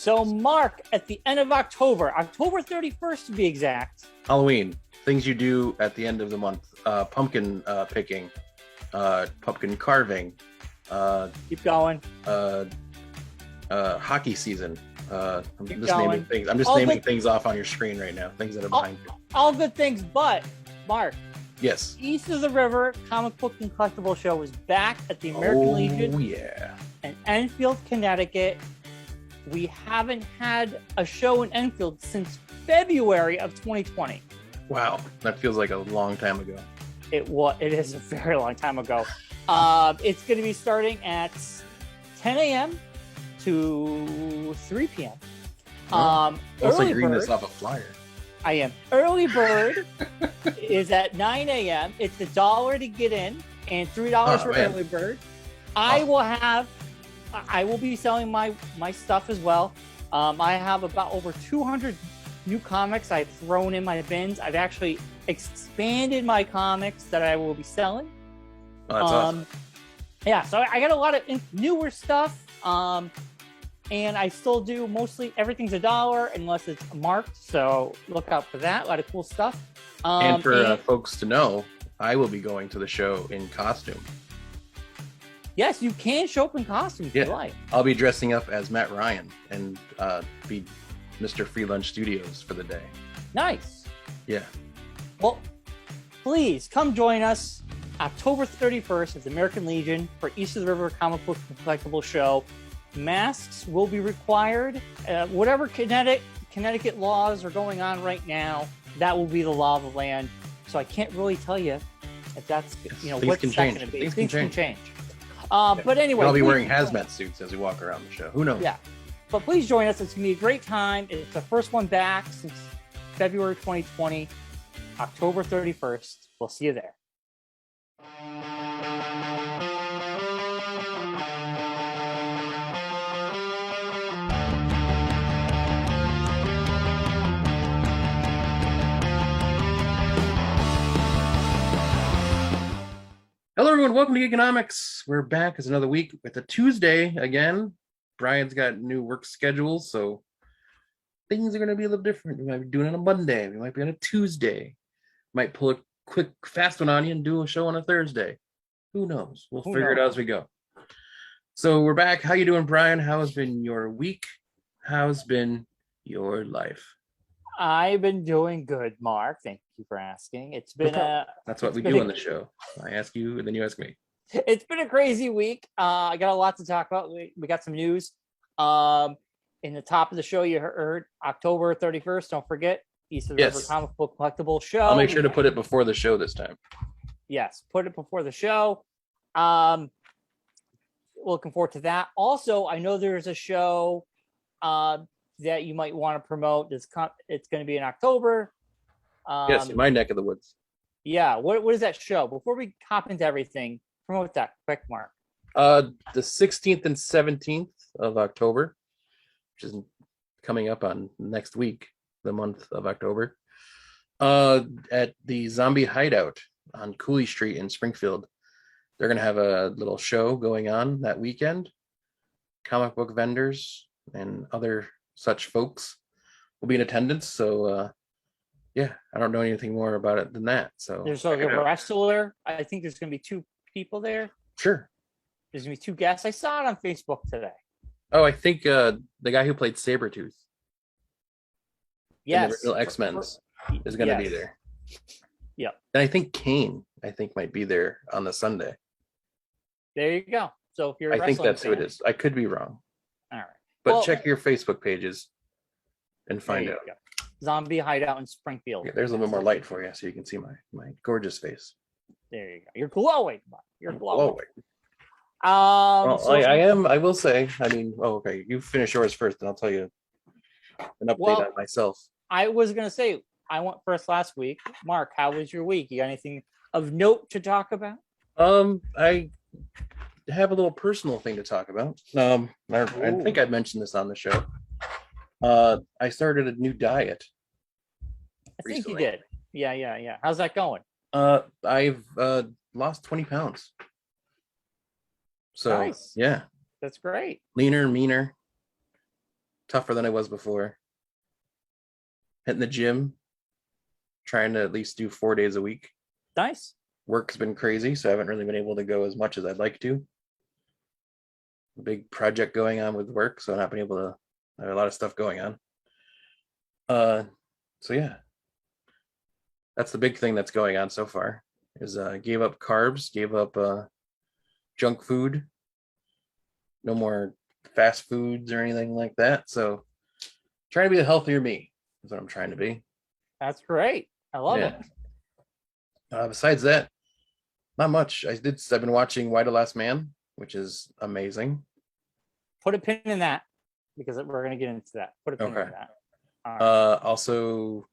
So, Mark, at the end of October, October 31st to be exact. Halloween, things you do at the end of the month, pumpkin picking, pumpkin carving. Keep going. Hockey season. I'm Keep just going. naming things. I'm just All naming good- things off on your screen right now. Things that are behind you. All good things, but, Mark, Yes. East of the River Comic Book and Collectible Show is back at the American Legion Yeah. in Enfield, Connecticut. We haven't had a show in Enfield since February of 2020. Wow, that feels like a long time ago. It is a very long time ago. It's going to be starting at 10 a.m. to 3 p.m. Looks like you're reading bird, this off a flyer. I am. Early bird is at 9 a.m. It's $1 to get in and $3 for man. early bird. I will be selling my stuff as well. I have about over 200 new comics I've thrown in my bins. I've actually expanded my comics that I will be selling. Oh, that's awesome. Yeah, so I got a lot of newer stuff. And I still do mostly everything's $1 unless it's marked. So look out for that. A lot of cool stuff. And for folks to know, I will be going to the show in costume. Yes, you can show up in costume if you like. I'll be dressing up as Matt Ryan and be Mr. Free Lunch Studios for the day. Nice. Yeah. Well, please come join us October 31st at the American Legion for East of the River Comic Book and Collectible Show. Masks will be required. Whatever Connecticut laws are going on right now, that will be the law of the land. So I can't really tell you if that's what's that going to be. Things can change. But anyway, I'll be wearing hazmat suits as we walk around the show. Who knows? Yeah, but please join us. It's going to be a great time. It's the first one back since February 2020, October 31st. We'll see you there. Hello, everyone. Welcome to Geekonomics. We're back as another week. It's a Tuesday again. Brian's got new work schedules, so things are going to be a little different. We might be doing it on a Monday. We might be on a Tuesday. Might pull a quick, fast one on you and do a show on a Thursday. Who knows? We'll figure it out as we go. So we're back. How you doing, Brian? How has been your week? How's been your life? I've been doing good, Mark. Thank you for asking. It's been that's what we do on the show. I ask you, and then you ask me. It's been a crazy week. I got a lot to talk about. We got some news. In the top of the show, you heard October 31st. Don't forget, East of the River Comic Book Collectible Show. I'll make sure to put it before the show this time. Yes, put it before the show. Looking forward to that. Also, I know there's a show that you might want to promote. It's going to be in October. Yes, in my neck of the woods. Yeah. What is that show? Before we hop into everything, promote that quick, Mark. The 16th and 17th of October, which is coming up on next week, the month of October, at the Zombie Hideout on Cooley Street in Springfield. They're going to have a little show going on that weekend. Comic book vendors and other such folks will be in attendance. So, I don't know anything more about it than that. So there's a wrestler. I think there's going to be 2 people there. Sure. There's going to be 2 guests. I saw it on Facebook today. Oh, I think the guy who played Sabretooth. Yes. The original X-Men is going to be there. Yeah. And I think Kane, might be there on the Sunday. There you go. So if you're a I think that's fan, who it is. I could be wrong. All right. But check your Facebook pages and find out. Go. Zombie Hideout in Springfield. Yeah, there's a little bit more light for you so you can see my gorgeous face. There you go. You're glowing. You're glowing. I will say, okay, you finish yours first, and I'll tell you an update on myself. I was going to say, I went first last week. Mark, how was your week? You got anything of note to talk about? I have a little personal thing to talk about. I think I mentioned this on the show. I started a new diet. I think you did. Yeah. How's that going? I've lost 20 pounds. So nice. Yeah, that's great. Leaner, meaner. tougher than I was before. Hitting the gym, trying to at least do 4 days a week. Nice. Work's been crazy, so I haven't really been able to go as much as I'd like to. A big project going on with work, so I've not been able to. I have a lot of stuff going on. So yeah, that's the big thing that's going on so far. Is gave up carbs, gave up junk food, no more fast foods or anything like that. So trying to be a healthier me is what I'm trying to be. That's great. I love it. Besides that, not much. I've been watching Why the Last Man, which is amazing. Put a pin in that because we're going to get into that. Put a pin in that. All right. Also,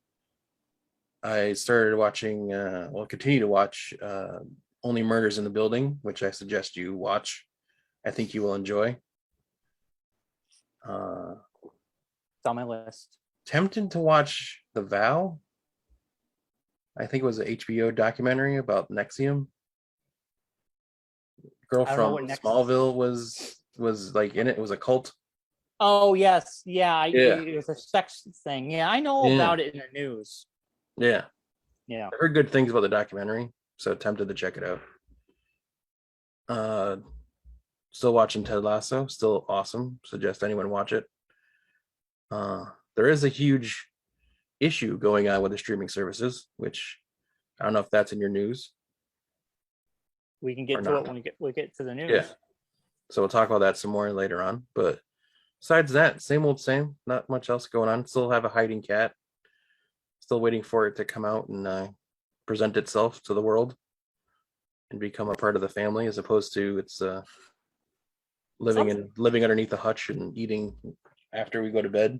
I started watching, continue to watch Only Murders in the Building, which I suggest you watch. I think you will enjoy. It's on my list. Tempted to watch The Vow. I think it was an HBO documentary about Nexium. Girl from Smallville was like in it. It was a cult. Oh yes, yeah. It was a sex thing. Yeah, I know about it in the news. Yeah. I heard good things about the documentary, so tempted to check it out. Still watching Ted Lasso, still awesome. Suggest anyone watch it. There is a huge issue going on with the streaming services, which I don't know if that's in your news. We can get to it when we get to the news. Yeah. So we'll talk about that some more later on. But besides that, same old same. Not much else going on. Still have a hiding cat. Still waiting for it to come out and present itself to the world and become a part of the family, as opposed to it's living underneath the hutch and eating after we go to bed.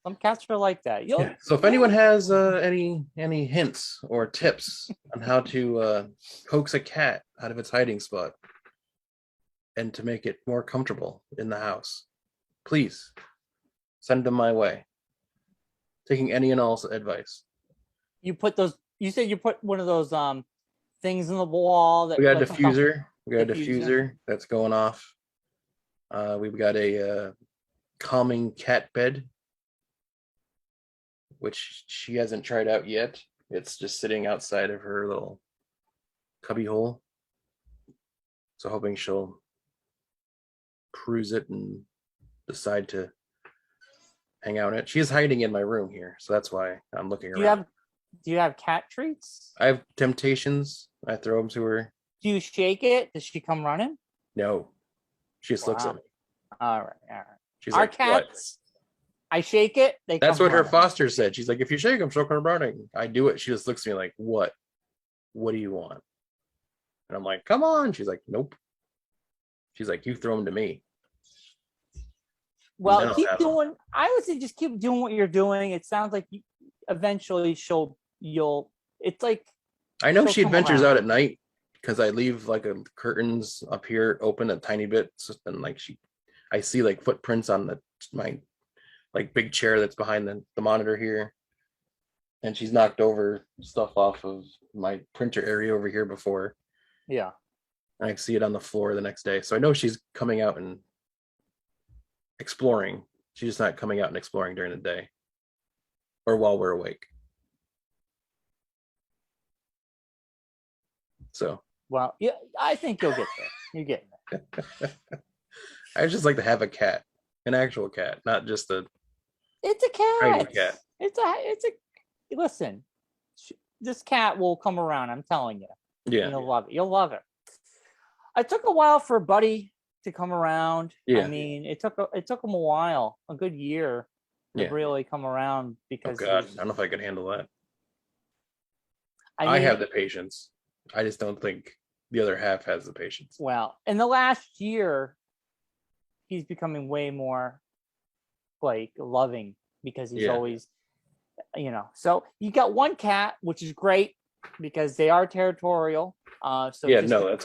Some cats are like that. So if anyone has any hints or tips on how to coax a cat out of its hiding spot and to make it more comfortable in the house, please send them my way. Taking any and all advice. You said you put one of those things in the wall that we got a diffuser. We got a diffuser that's going off. We've got a calming cat bed, which she hasn't tried out yet. It's just sitting outside of her little cubby hole. So hoping she'll peruse it and decide to hang out in it. She is hiding in my room here, so that's why I'm looking around. Do you have cat treats? I have Temptations. I throw them to her. Do you shake it? Does she come running? No. She just looks at me. All right. She's Our like, cats, what? I shake it. That's what her foster said. She's like, if you shake them, she'll come running. I do it. She just looks at me like, what? What do you want? And I'm like, come on. She's like, nope. She's like, you throw them to me. Well, keep doing. I would say just keep doing what you're doing. It sounds like eventually you'll. It's like I know she ventures out at night because I leave like curtains up here open a tiny bit, and like I see like footprints on my like big chair that's behind the monitor here, and she's knocked over stuff off of my printer area over here before. Yeah, and I see it on the floor the next day, so I know she's coming out and exploring. She's just not coming out and exploring during the day or while we're awake. So well, yeah, I think you'll get there. You get there. I just like to have a cat, an actual cat, not just it's a cat. Tiny cat. It's a listen. This cat will come around. I'm telling you. Yeah, you'll love it. You'll love it. It took a while for Buddy to come around. Yeah. I mean, it took him a while, a good year, to really come around because. Oh God, I don't know if I could handle that. I have the patience. I just don't think the other half has the patience. Well, in the last year, he's becoming way more like loving because he's always, So you got one cat, which is great because they are territorial. That's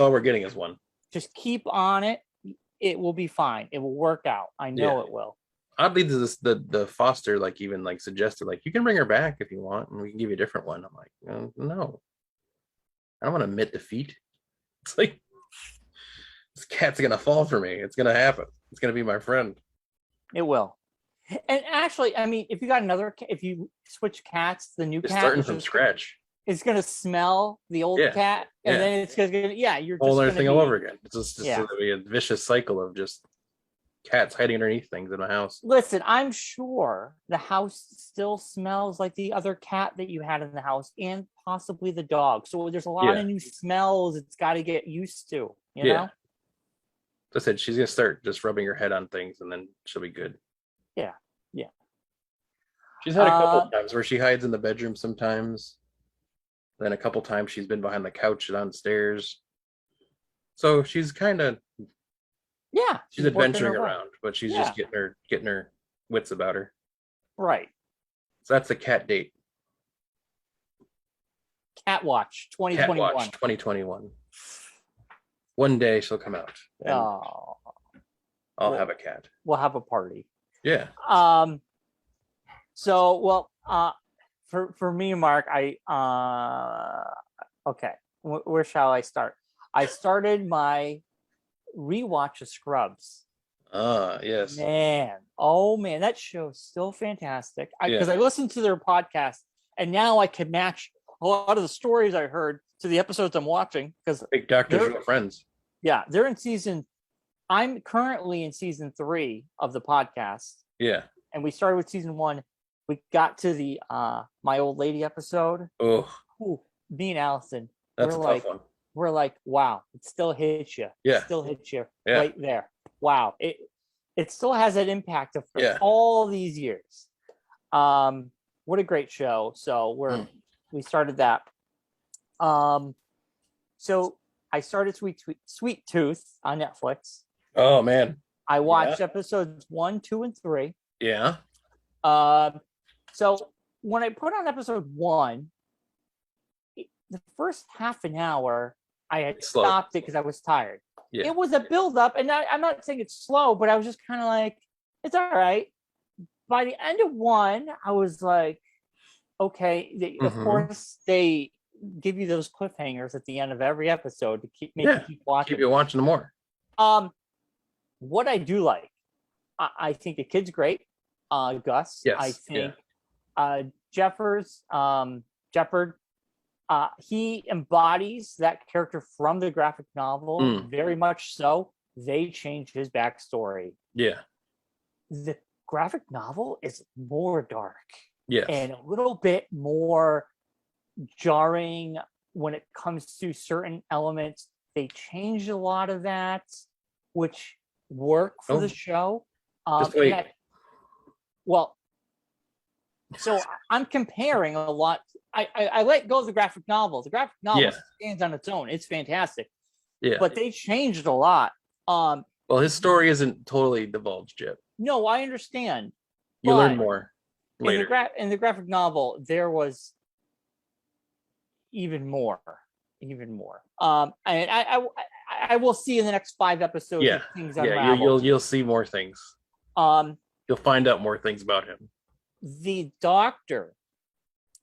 all we're getting is one. Just keep on it. It will be fine. It will work out. I know it will. Oddly, the foster even suggested you can bring her back if you want, and we can give you a different one. I'm like, no, I don't want to admit defeat. It's like this cat's gonna fall for me. It's gonna happen. It's gonna be my friend. It will. And actually, I mean, if you got if you switch cats, the new Just cat starting is from just scratch. it's gonna smell the old Yeah, cat, and yeah. then it's gonna you're Whole just other gonna thing be all over again. It's just yeah. gonna be a vicious cycle of just cats hiding underneath things in my house. Listen, I'm sure the house still smells like the other cat that you had in the house, and possibly the dog. So there's a lot Yeah, of new smells it's got to get used to. You yeah. know? I said she's gonna start just rubbing her head on things, and then she'll be good. Yeah, yeah. She's had a couple of times where she hides in the bedroom sometimes. Then a couple times she's been behind the couch downstairs. So she's kind of Yeah, she's working adventuring her way. around, but she's Yeah, just getting her wits about her. right. So that's the cat date. Cat Watch Cat 2021. Watch 2021. One day she'll come out, and Oh, I'll have a cat. we'll have a party. Yeah. So well, for me, Mark, okay. Where shall I start? I started my rewatch of Scrubs. Yes. Man, oh man, that show's still fantastic. Because Yeah. I listened to their podcast, and now I can match a lot of the stories I heard to the episodes I'm watching. Because Big Doctor's Real Friends. yeah, they're in season. I'm currently in season 3 of the podcast, Yeah. and we started with season 1. We got to the My Old Lady episode. Oh, Ooh, me and Allison, that's a tough one. we're like, wow, it still hits you. Yeah. It still hits you Yeah. right there. Wow. It still has that impact of Yeah. all these years. What a great show. So we started that. So I started Sweet Tooth on Netflix. Oh man. I watched episodes 1, 2, and 3. Yeah. So when I put on episode 1, the first half an hour, I had stopped it because I was tired. Yeah. It was a build up, and I'm not saying it's slow, but I was just kind of like, it's all right. By the end of 1, I was like, okay. Of course, they give you those cliffhangers at the end of every episode to make you keep watching. Keep you watching more. What I do like, I think the kid's great. Gus. Yes. I think Jeopard. He embodies that character from the graphic novel very much so. They changed his backstory. Yeah. The graphic novel is more dark. Yes. And a little bit more jarring when it comes to certain elements. They changed a lot of that, which work for the show. Just wait. So I'm comparing a lot. I let go of the graphic novel. The graphic novel stands on its own. It's fantastic. Yeah. But they changed a lot. Well, his story isn't totally divulged yet. No, I understand. You learn more later. In the graphic novel, there was even more. And I will see in the next 5 episodes. Yeah. Things You'll see more things. You'll find out more things about him. The Doctor,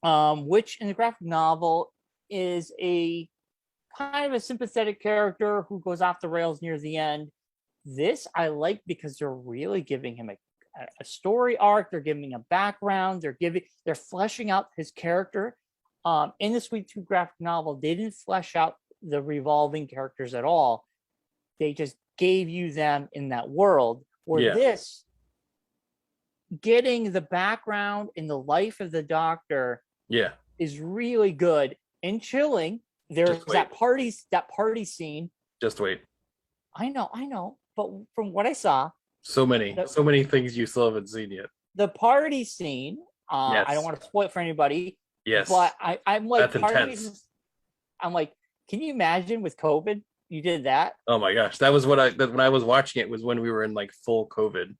which in the graphic novel is a kind of a sympathetic character who goes off the rails near the end. This I like because they're really giving him a story arc. They're giving him a background. They're fleshing out his character. In the Sweet Tooth graphic novel, they didn't flesh out the revolving characters at all. They just gave you them in that world. Where this, getting the background in the life of the Doctor, is really good and chilling. There's that party scene. Just wait. I know, but from what I saw, so many things you still haven't seen yet. The party scene. I don't want to spoil it for anybody. Yes, but I'm like, that's intense. I'm like, can you imagine with COVID? You did that? Oh my gosh, that was when I was watching it was when we were in like full COVID.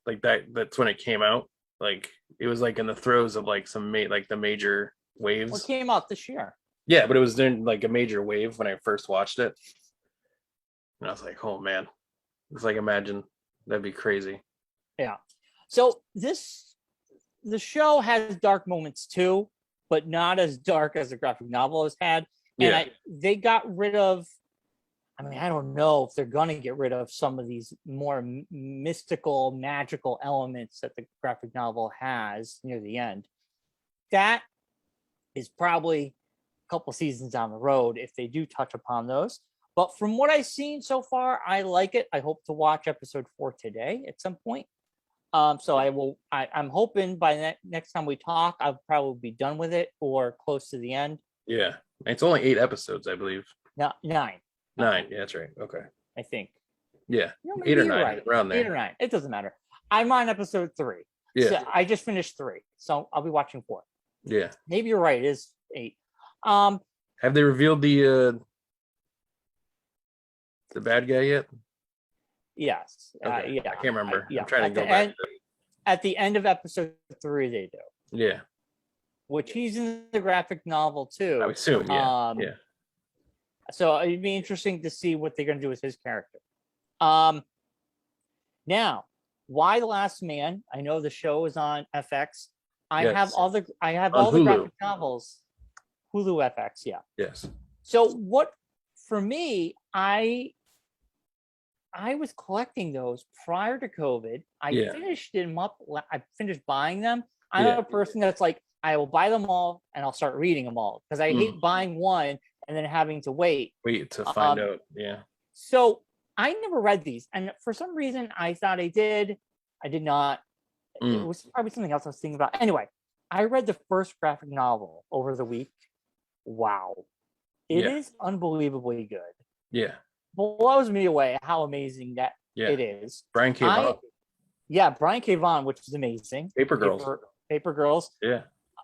Like that's when it came out. Like it was like in the throes of like the major waves. What came out this year? Yeah, but it was during like a major wave when I first watched it. And I was like, oh man. It's like, imagine, that'd be crazy. Yeah. So the show has dark moments too, but not as dark as the graphic novel has had. And they got rid of I mean, I don't know if they're going to get rid of some of these more mystical, magical elements that the graphic novel has near the end. That is probably a couple seasons down the road if they do touch upon those. But from what I've seen so far, I like it. I hope to watch episode 4 today at some point. So I will. I'm hoping by next time we talk, I'll probably be done with it or close to the end. Yeah, it's only 8 episodes, I believe. No, 9. 9. Yeah, that's right. Okay. I think. Yeah, No, 8 or 9, right. around there. 8 or 9. It doesn't matter. I'm on episode 3. Yeah. So I just finished 3, so I'll be watching 4. Yeah. Maybe you're right. It is 8. Have they revealed the bad guy yet? Yes. Okay. Yeah. I can't remember. Yeah. I'm trying to go back. At the end of episode 3, they do. Yeah. Which he's in the graphic novel too. I would assume. Yeah. Yeah. So it'd be interesting to see what they're going to do with his character. Now, Why the Last Man? I know the show is on FX. I have all the graphic novels. Hulu FX, yeah. Yes. So what for me, I was collecting those prior to COVID. I finished them up. I finished buying them. I'm a person that's like, I will buy them all and I'll start reading them all because I hate buying one and then having to wait to find out. Yeah. So I never read these, and for some reason I thought I did. I did not. It was probably something else I was thinking about. Anyway, I read the first graphic novel over the week. Wow, it is unbelievably good. Yeah. Blows me away how amazing that it is. Brian K. Vaughan. Yeah, Brian K. Vaughan, which is amazing. Paper Girls. Paper Girls. Yeah.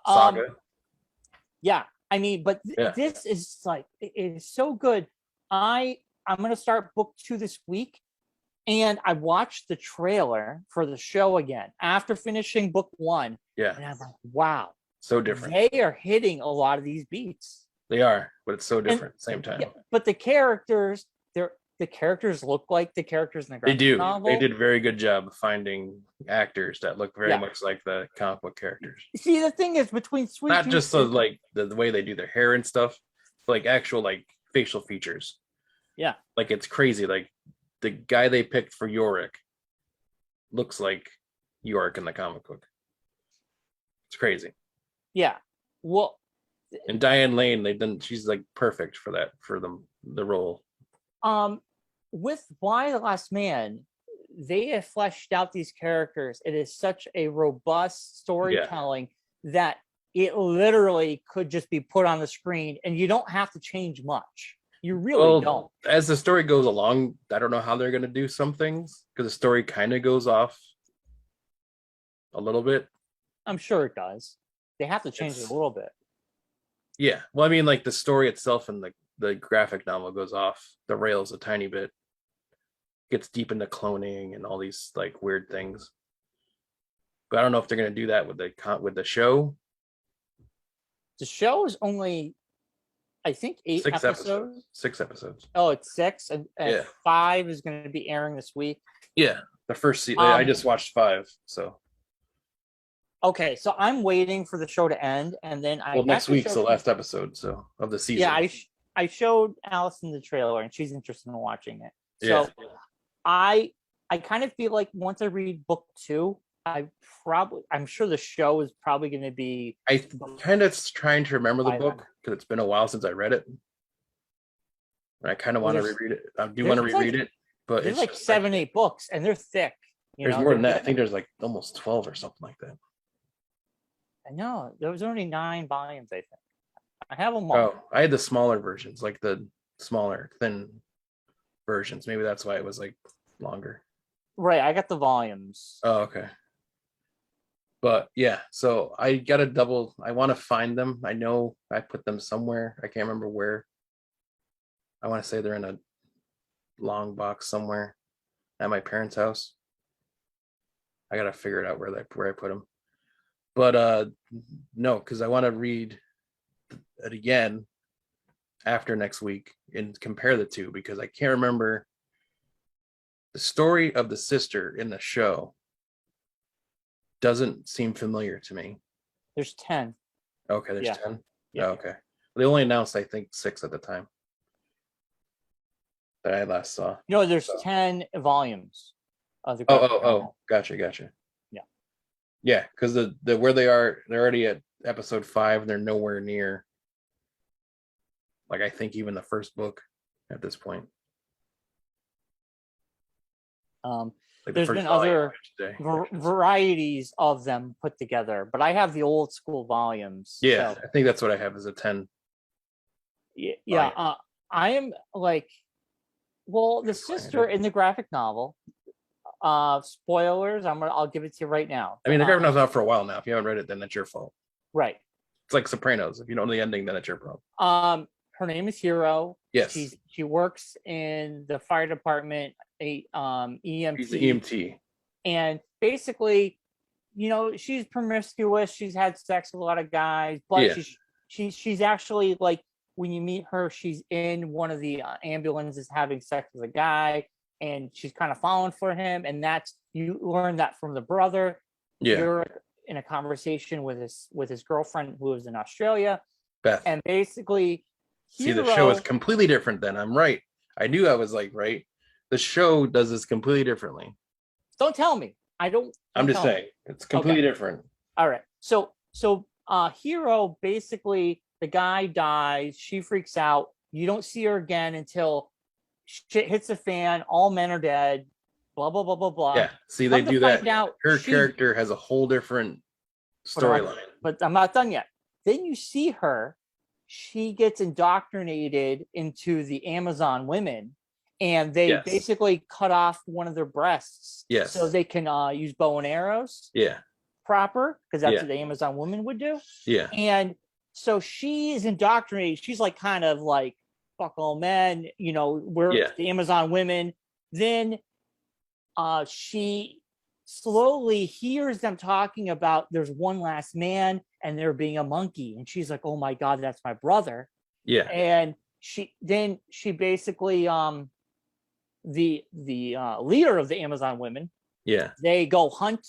Saga. Yeah, I mean, but this is like, it is so good. I'm going to start book 2 this week, and I watched the trailer for the show again after finishing book 1. Yeah. And I'm like, wow. So different. They are hitting a lot of these beats. They are, but it's so different at the same time. Yeah, but the characters, the characters look like the characters in the graphic novel. They did a very good job of finding actors that look very much like the comic book characters. See, the thing is, between Sweet not just the way they do their hair and stuff, but like actual like facial features. Yeah. Like it's crazy. Like the guy they picked for Yorick looks like Yorick in the comic book. It's crazy. Yeah. Well, and Diane Lane, she's like perfect for that, for the role. With Why the Last Man, they have fleshed out these characters. It is such a robust storytelling that it literally could just be put on the screen and you don't have to change much. You really don't. As the story goes along, I don't know how they're going to do some things because the story kind of goes off a little bit. I'm sure it does. They have to change it a little bit. Yeah. Well, I mean, like the story itself and the graphic novel goes off the rails a tiny bit. Gets deep into cloning and all these like weird things. But I don't know if they're going to do that with the show. The show is only, I think, 8 episodes. 6 episodes. Oh, it's 6, and 5 is going to be airing this week. Yeah, the first season. I just watched 5, so. Okay, so I'm waiting for the show to end, and then next week's the last episode, so of the season. Yeah, I showed Allison the trailer, and she's interested in watching it. So I kind of feel like once I read book 2, I'm sure the show is probably going to be. I kind of trying to remember the book because it's been a while since I read it. And I kind of want to reread it. I do want to reread it, but there's like 7, 8 books, and they're thick. There's more than that. I think there's like almost 12 or something like that. I know there was only 9 volumes. I think I have them all. Oh, I had the smaller versions, like the smaller, thin versions. Maybe that's why it was like longer. Right, I got the volumes. Oh, okay. But yeah, so I got I want to find them. I know I put them somewhere. I can't remember where. I want to say they're in a long box somewhere at my parents' house. I got to figure it out where I put them. But no, because I want to read it again after next week and compare the two because I can't remember the story of the sister in the show. Doesn't seem familiar to me. There's 10. Okay, there's 10. Yeah. Oh, okay. They only announced, I think, 6 at the time. that I last saw. No, there's So. 10 volumes of the graphic novel. Gotcha. Yeah. Yeah, because the where they are, they're already at episode 5, and they're nowhere near, like, I think even the first book at this point. Like There's been other varieties of them put together, but I have the old school volumes. Yeah, so. I think that's what I have is a 10. Yeah, I am like, well, the sister in the graphic novel. Spoilers. I'll give it to you right now. I mean, the graphic novel's out for a while now. If you haven't read it, then that's your fault. Right. It's like Sopranos. If you don't know the ending, then it's your problem. Her name is Hero. Yes. She works in the fire department, EMT. She's the EMT. And basically, she's promiscuous. She's had sex with a lot of guys, but she's actually, like, when you meet her, she's in one of the ambulances having sex with a guy, and she's kind of falling for him. And you learn that from the brother. Yeah. You're in a conversation with his girlfriend who lives in Australia. Beth. And basically, the show is completely different then. I'm right. I knew I was like, right. The show does this completely differently. Don't tell me. I'm just saying. It's completely different. All right. So Hero, basically, the guy dies. She freaks out. You don't see her again until shit hits the fan. All men are dead. Blah, blah, blah, blah, blah. Yeah. See, they do that. Her character has a whole different storyline. But I'm not done yet. Then you see her. She gets indoctrinated into the Amazon women, and they basically cut off one of their breasts. Yes. So they can use bow and arrows. Yeah. Proper, because that's what the Amazon women would do. Yeah. And so she is indoctrinated. She's like kind of like, fuck all men, we're the Amazon women. Then she slowly hears them talking about there's one last man and there being a monkey. And she's like, oh my God, that's my brother. Yeah. And she basically, the leader of the Amazon women, they go hunt.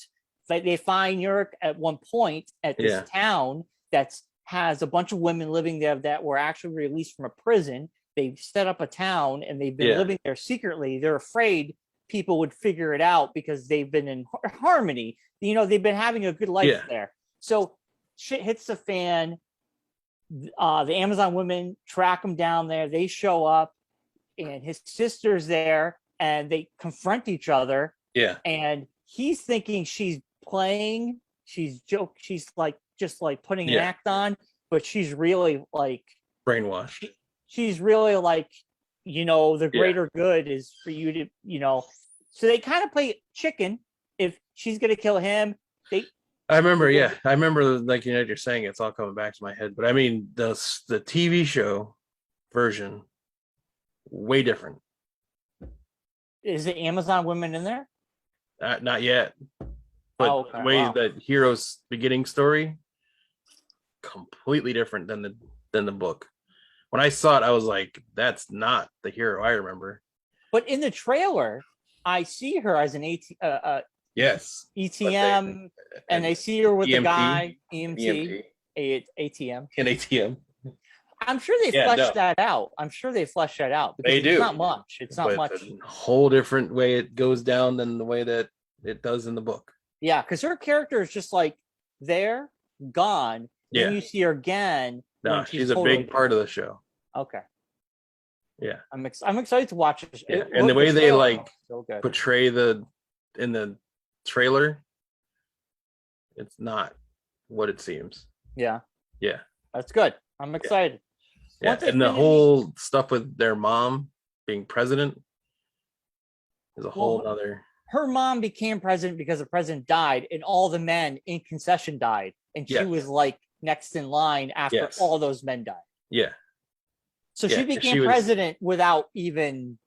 They find York at one point at this town that has a bunch of women living there that were actually released from a prison. They've set up a town and they've been living there secretly. They're afraid people would figure it out because they've been in harmony. They've been having a good life there. So shit hits the fan. The Amazon women track him down there. They show up, and his sister's there, and they confront each other. Yeah. And he's thinking she's playing. She's like just like putting an act on, but she's really like brainwashed. She's really like, the greater good is for you to, so they kind of play chicken. If she's going to kill him, I remember, like, you're saying, it's all coming back to my head, but I mean, the TV show version, way different. Is the Amazon women in there? Not yet. But the way that Hero's beginning story, completely different than the book. When I saw it, I was like, that's not the Hero I remember. But in the trailer, I see her as an ETM, and I see her with EMT, the guy, EMT. ATM. An ATM. I'm sure they fleshed that out. Because they do. It's not much. It's not much. A whole different way it goes down than the way that it does in the book. Yeah, because her character is just like there, gone. Yeah. Then you see her again. No, she's a big part of the show. Okay. Yeah. I'm excited to watch it. Yeah. And the way they portray in the trailer, it's not what it seems. Yeah. Yeah. That's good. I'm excited. Yeah. And the whole stuff with their mom being president is a whole other. Her mom became president because the president died and all the men in concession died. And she was like next in line after all those men died. Yeah. So she became president without even.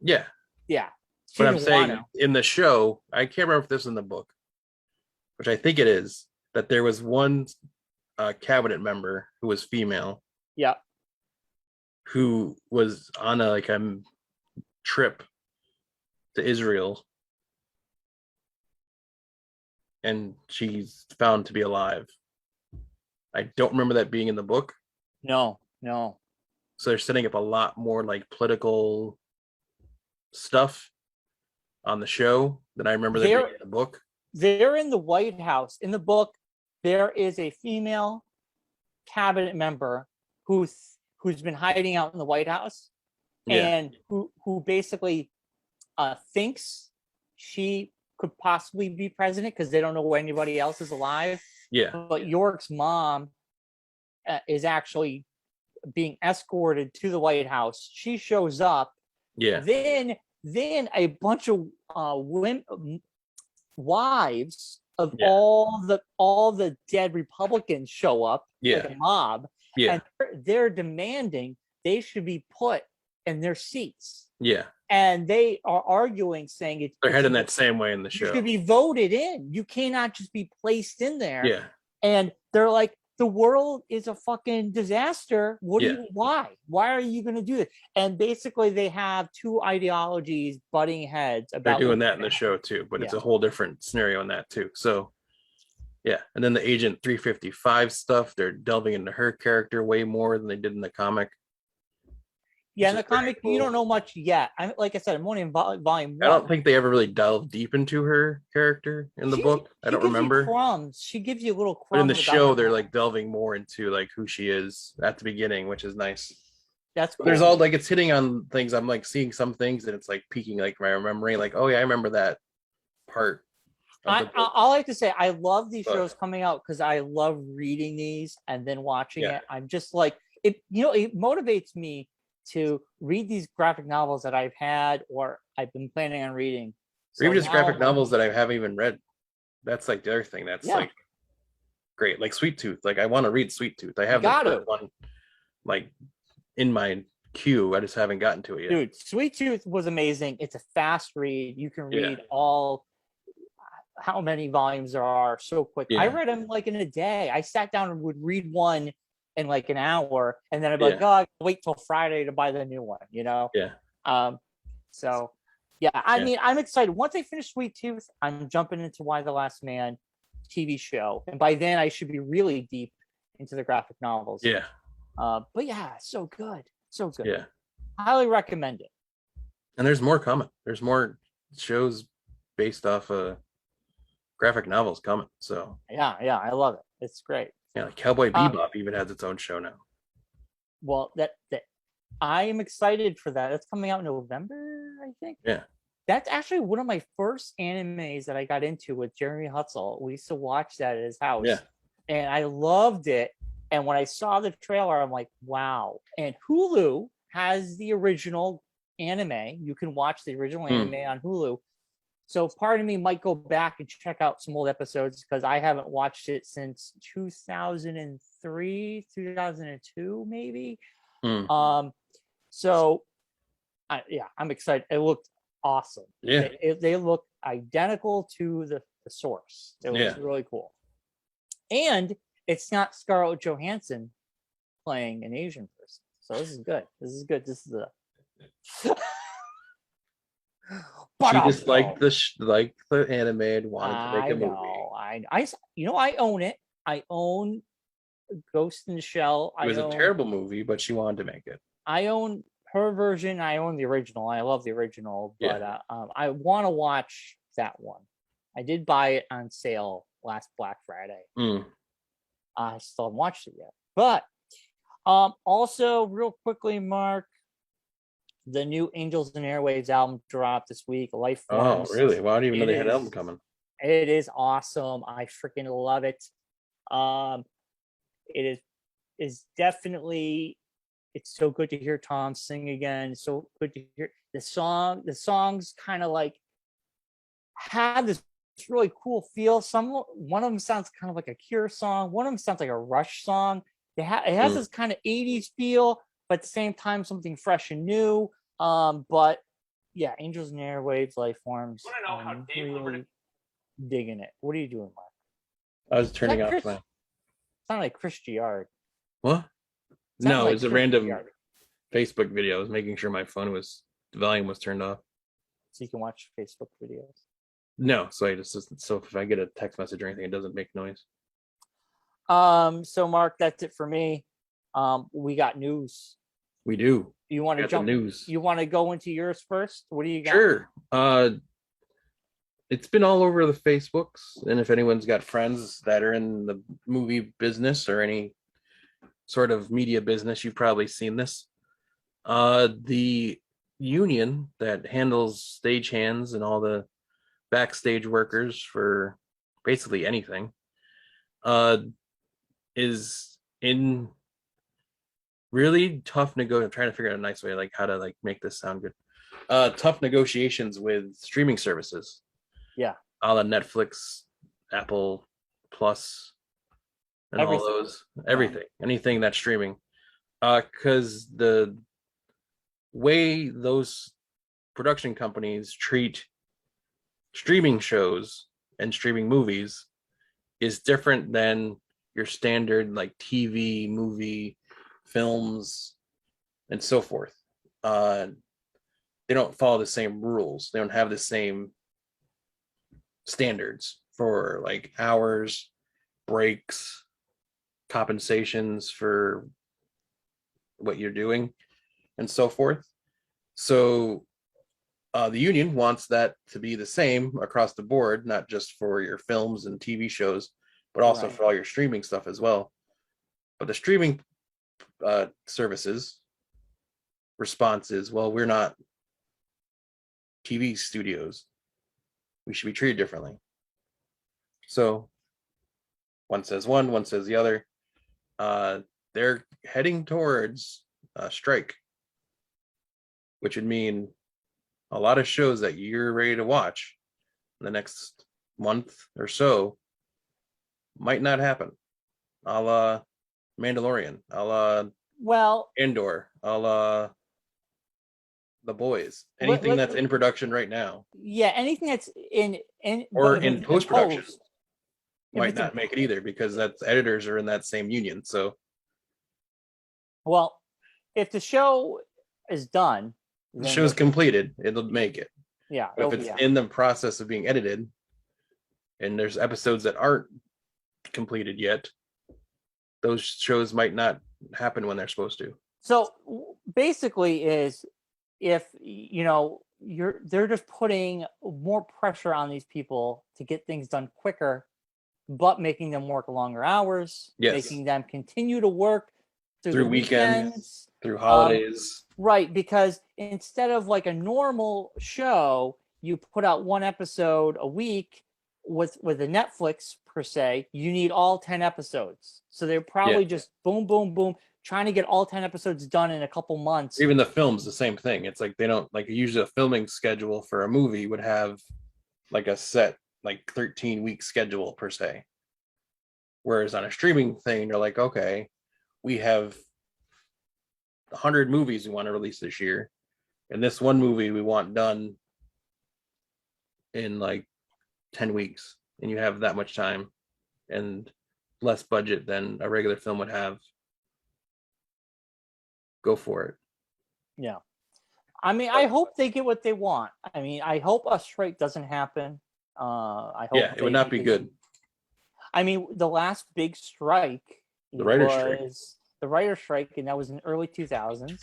Yeah. Yeah. But I'm saying in the show, I can't remember if this is in the book, which I think it is, that there was one cabinet member who was female. Yeah. Who was on a trip to Israel. And she's found to be alive. I don't remember that being in the book. No. So they're setting up a lot more like political stuff on the show than I remember there being in the book. They're in the White House. In the book, there is a female cabinet member who's been hiding out in the White House, and who basically thinks she could possibly be president because they don't know where anybody else is alive. Yeah. But York's mom is actually being escorted to the White House. She shows up. Yeah. Then a bunch of women, wives of all the dead Republicans show up, like a mob, and they're demanding they should be put in their seats. Yeah. And they are arguing, saying they're heading that same way in the show. You should be voted in. You cannot just be placed in there. Yeah. And they're like, the world is a fucking disaster. Why are you going to do this? And basically they have two ideologies butting heads about. They're doing that in the show too, but it's a whole different scenario in that too. So yeah. And then the Agent 355 stuff, they're delving into her character way more than they did in the comic. Yeah, in the comic, you don't know much yet. Like I said, I'm only in volume 1. I don't think they ever really delve deep into her character in the book. I don't remember. Crumbs. She gives you a little crumbs. But in the show, they're like delving more into like who she is at the beginning, which is nice. That's cool. There's all like it's hitting on things. I'm like seeing some things and it's like peaking like my memory. Like, oh yeah, I remember that part. I like to say I love these shows coming out because I love reading these and then watching it. I'm just like it. It motivates me to read these graphic novels that I've had or I've been planning on reading. So even just graphic novels that I haven't even read. That's like the other thing. That's like great. Like Sweet Tooth. Like I want to read Sweet Tooth. I have the one like in my queue. I just haven't gotten to it yet. Dude, Sweet Tooth was amazing. It's a fast read. You can read all how many volumes there are so quick. I read them like in a day. I sat down and would read one in like an hour, and then I'd be like, I wait till Friday to buy the new one, So I mean, I'm excited. Once I finish Sweet Tooth, I'm jumping into Why the Last Man TV show, and by then I should be really deep into the graphic novels. But so good. Highly recommend it. And there's more coming. There's more shows based off graphic novels coming. So I love it. It's great. Yeah, like Cowboy Bebop even has its own show now. Well, that I am excited for that. It's coming out in November, I think. Yeah. That's actually one of my first animes that I got into with Jeremy Hutzel. We used to watch that at his house. Yeah. And I loved it. And when I saw the trailer, I'm like, wow. And Hulu has the original anime. You can watch the original anime on Hulu. So part of me might go back and check out some old episodes because I haven't watched it since 2003, 2002, maybe. So I'm excited. It looked awesome. Yeah. They look identical to the source. It was really cool. And it's not Scarlett Johansson playing an Asian person. So this is good. This is a But she just liked the anime and wanted to make a movie. I own it. I own Ghost in the Shell. It was a terrible movie, but she wanted to make it. I own her version. I own the original. I love the original, but I want to watch that one. I did buy it on sale last Black Friday. I still haven't watched it yet. But also, real quickly, Mark, the new Angels and Airwaves album dropped this week. Life Forms. Oh, really? Well, I didn't even know they had an album coming. It is awesome. I freaking love it. It is definitely. It's so good to hear Tom sing again. So good to hear the song. The songs kind of like have this really cool feel. One of them sounds kind of like a Cure song. One of them sounds like a Rush song. It has this kind of 80s feel, but at the same time something fresh and new. But yeah, Angels and Airwaves, Life Forms. I'm really digging it. What are you doing, Mark? I was turning off my. Sound like Chris Giard. What? No, it was a random Facebook video. I was making sure my phone the volume was turned off. So you can watch Facebook videos. No, so if I get a text message or anything, it doesn't make noise. So Mark, that's it for me. We got news We do. You want to Got the jump? news. You want to go into yours first? What do you got? Sure. It's been all over the Facebooks, and if anyone's got friends that are in the movie business or any sort of media business, you've probably seen this. The union that handles stagehands and all the backstage workers for basically anything is in really tough I'm trying to figure out a nice way, like how to like make this sound good. Tough negotiations with streaming services, Yeah, a la Netflix, Apple Plus, and all everything. those, everything, anything that's streaming. Because the way those production companies treat streaming shows and streaming movies is different than your standard like TV, movie, films, and so forth. They don't follow the same rules. They don't have the same standards for like hours, breaks, compensations for what you're doing, and so forth. So the union wants that to be the same across the board, not just for your films and TV shows, but also Right. for all your streaming stuff as well. But the streaming services response is, well, we're not TV studios. We should be treated differently. So one says one says the other. They're heading towards a strike, which would mean a lot of shows that you're ready to watch in the next month or so might not happen. A la Mandalorian, a la Well, Andor, a la The Boys. Anything that's in production right now yeah, anything that's in or but in post production post, if might it's in, not make it either, because that's editors are in that same union. So well, if the show is done, the then show's completed, it'll make it. yeah, But if it's in the process of being edited and there's episodes that aren't completed yet, those shows might not happen when they're supposed to. So basically, is if they're just putting more pressure on these people to get things done quicker, but making them work longer hours, Yes. making them continue to work through the weekends, through holidays. Right, because instead of like a normal show, you put out one episode a week. With a Netflix per se, you need all 10 episodes. So they're probably just boom, boom, boom, trying to get all 10 episodes done in a couple months. Even the film's the same thing. It's like they don't like usually a filming schedule for a movie would have like a set like 13-week schedule per se. Whereas on a streaming thing, you're like, okay, we have 100 movies we want to release this year, and this one movie we want done in like 10 weeks, and you have that much time and less budget than a regular film would have. Go for it. Yeah. I mean, I hope they get what they want. I mean, I hope a strike doesn't happen. I hope it would not be good. I mean, the last big strike The writer's was the writer's strike, and that was in early 2000s.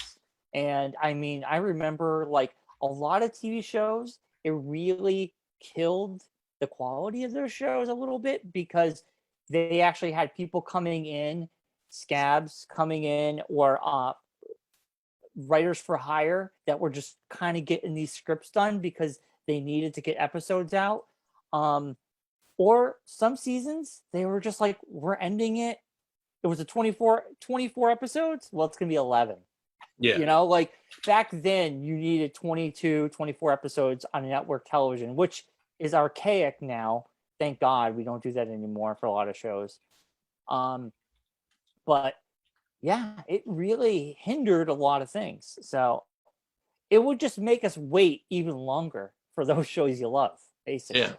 And I mean, I remember like a lot of TV shows, it really killed the quality of their shows a little bit, because they actually had people coming in, scabs coming in, or writers for hire that were just kind of getting these scripts done because they needed to get episodes out. Or some seasons they were just like, we're ending it. It was a 24 episodes. Well, it's going to be 11. Yeah. Like back then you needed 22, 24 episodes on network television, which is archaic now. Thank God we don't do that anymore for a lot of shows. But yeah, it really hindered a lot of things. So it would just make us wait even longer for those shows you love, basically. Yeah.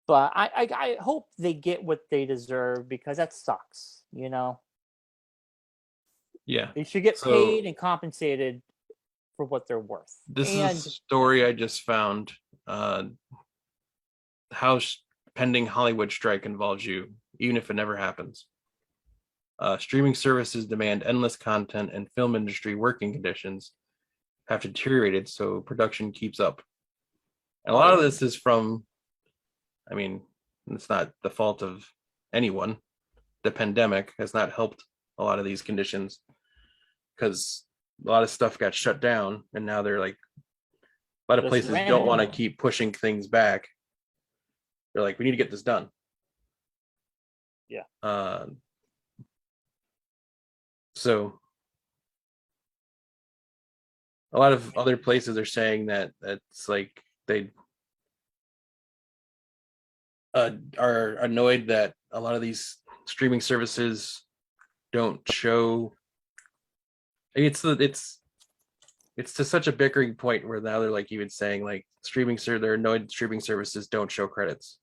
But I hope they get what they deserve, because that sucks, Yeah. They should get paid and compensated for what they're worth. This is a story I just found. How pending Hollywood strike involves you, even if it never happens. Streaming services demand endless content, and film industry working conditions have deteriorated, so production keeps up. And a lot of this is from, I mean, it's not the fault of anyone. The pandemic has not helped a lot of these conditions because a lot of stuff got shut down, and now they're like, a lot of places don't want to keep pushing things back. They're like, we need to get this done. Yeah. So a lot of other places are saying that it's like they are annoyed that a lot of these streaming services don't show. It's to such a bickering point where now they're like even saying like they're annoyed streaming services don't show credits.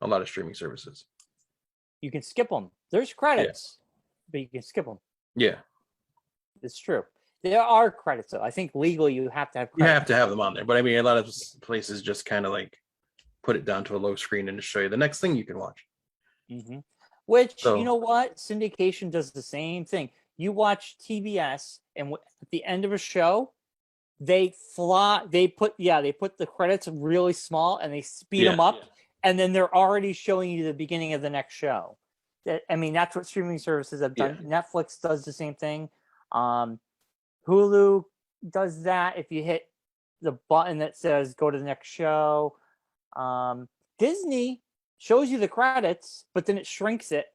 A lot of streaming services. You can skip them. There's credits, but you can skip them. Yeah. It's true. There are credits, though. I think legally you have to have credits. You have to have them on there. But I mean, a lot of places just kind of like put it down to a low screen and just show you the next thing you can watch. Mm-hmm. Which, you know what? Syndication does the same thing. You watch TBS, and at the end of a show, they put the credits really small, and they speed them up, and then they're already showing you the beginning of the next show. I mean, that's what streaming services have done. Netflix does the same thing. Hulu does that. If you hit the button that says "Go to the next show," Disney shows you the credits, but then it shrinks it,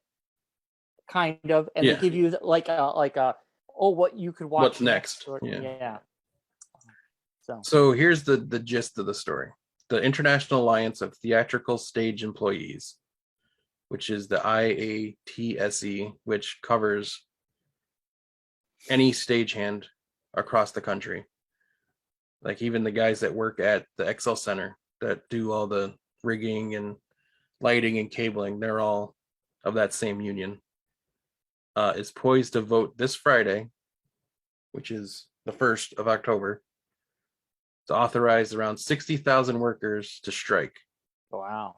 kind of, and they give you like a what you could watch. What's next? Yeah. So here's the gist of the story. The International Alliance of Theatrical Stage Employees, which is the IATSE, which covers any stagehand across the country. Like even the guys that work at the Excel Center that do all the rigging and lighting and cabling, they're all of that same union, is poised to vote this Friday, which is the 1st of October, to authorize around 60,000 workers to strike. Wow.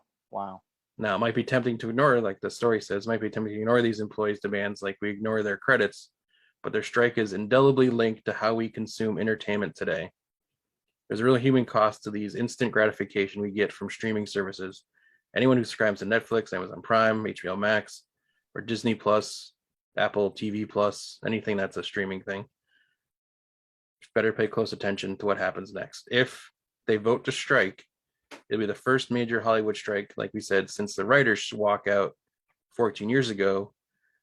Now, it might be tempting to ignore, like the story says, might be tempting to ignore these employees' demands like we ignore their credits, but their strike is indelibly linked to how we consume entertainment today. There's a real human cost to these instant gratification we get from streaming services. Anyone who subscribes to Netflix, Amazon Prime, HBO Max, or Disney Plus, Apple TV Plus, anything that's a streaming thing, better pay close attention to what happens next. If they vote to strike, it'll be the first major Hollywood strike, like we said, since the writers walkout 14 years ago.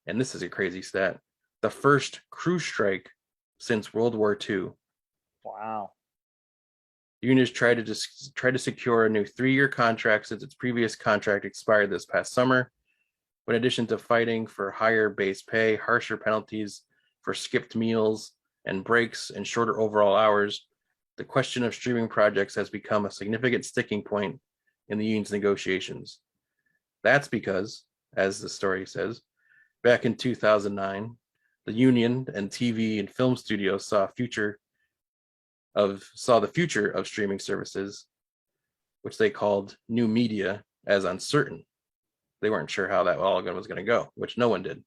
And this is a crazy stat. The first crew strike since World War II. Wow. The union has tried to secure a new 3-year contract since its previous contract expired this past summer. But in addition to fighting for higher base pay, harsher penalties for skipped meals and breaks and shorter overall hours, the question of streaming projects has become a significant sticking point in the union's negotiations. That's because, as the story says, back in 2009, the union and TV and film studios saw the future of streaming services, which they called new media, as uncertain. They weren't sure how that all was going to go, which no one did.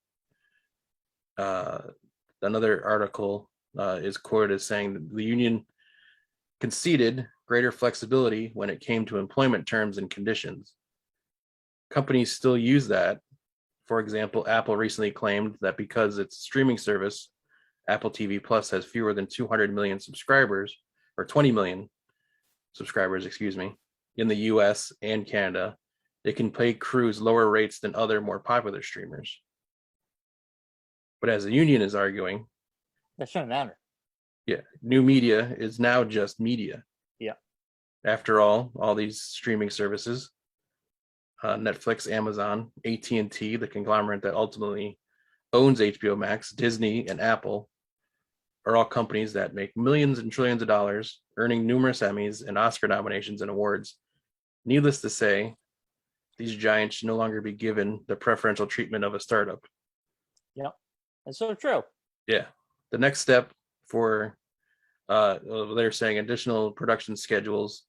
Another article is quoted as saying that the union conceded greater flexibility when it came to employment terms and conditions. Companies still use that. For example, Apple recently claimed that because its streaming service, Apple TV Plus, has fewer than 200 million subscribers, or 20 million subscribers, in the US and Canada, it can pay crews lower rates than other more popular streamers. But as the union is arguing, that shouldn't matter. Yeah, new media is now just media. Yeah. After all these streaming services, Netflix, Amazon, AT&T, the conglomerate that ultimately owns HBO Max, Disney, and Apple, are all companies that make millions and trillions of dollars, earning numerous Emmys and Oscar nominations and awards. Needless to say, these giants should no longer be given the preferential treatment of a startup. Yep, that's so true. Yeah. The next step for they're saying additional production schedules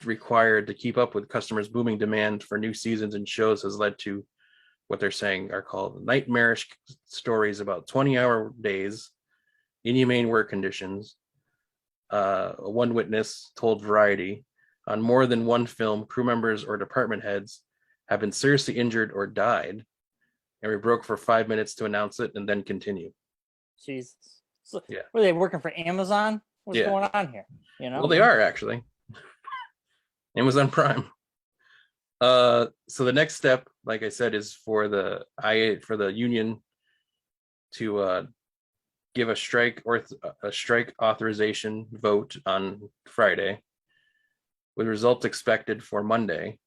required to keep up with customers' booming demand for new seasons and shows has led to what they're saying are called nightmarish stories about 20-hour days, inhumane work conditions. One witness told Variety, on more than one film, crew members or department heads have been seriously injured or died, and we broke for 5 minutes to announce it and then continue. Jesus. So, Yeah. Were they working for Amazon? What's going on here? You know? Well, they are actually. Amazon Prime. So the next step, like I said, is for the union to give a strike authorization vote on Friday, with results expected for Monday.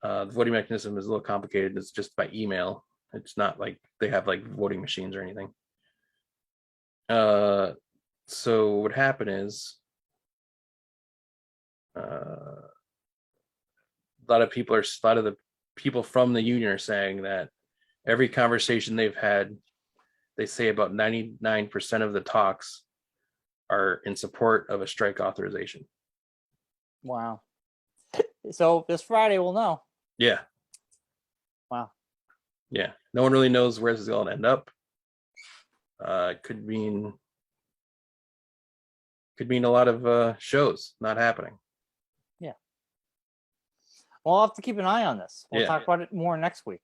The voting mechanism is a little complicated. It's just by email. It's not like they have like voting machines or anything. So what would happen is a lot of the people from the union are saying that every conversation they've had, they say about 99% of the talks are in support of a strike authorization. Wow. So this Friday we'll know. Yeah. Wow. Yeah. No one really knows where this is going to end up. It could mean a lot of shows not happening. Yeah. Well, I'll have to keep an eye on this. We'll Yeah. talk about it more next week.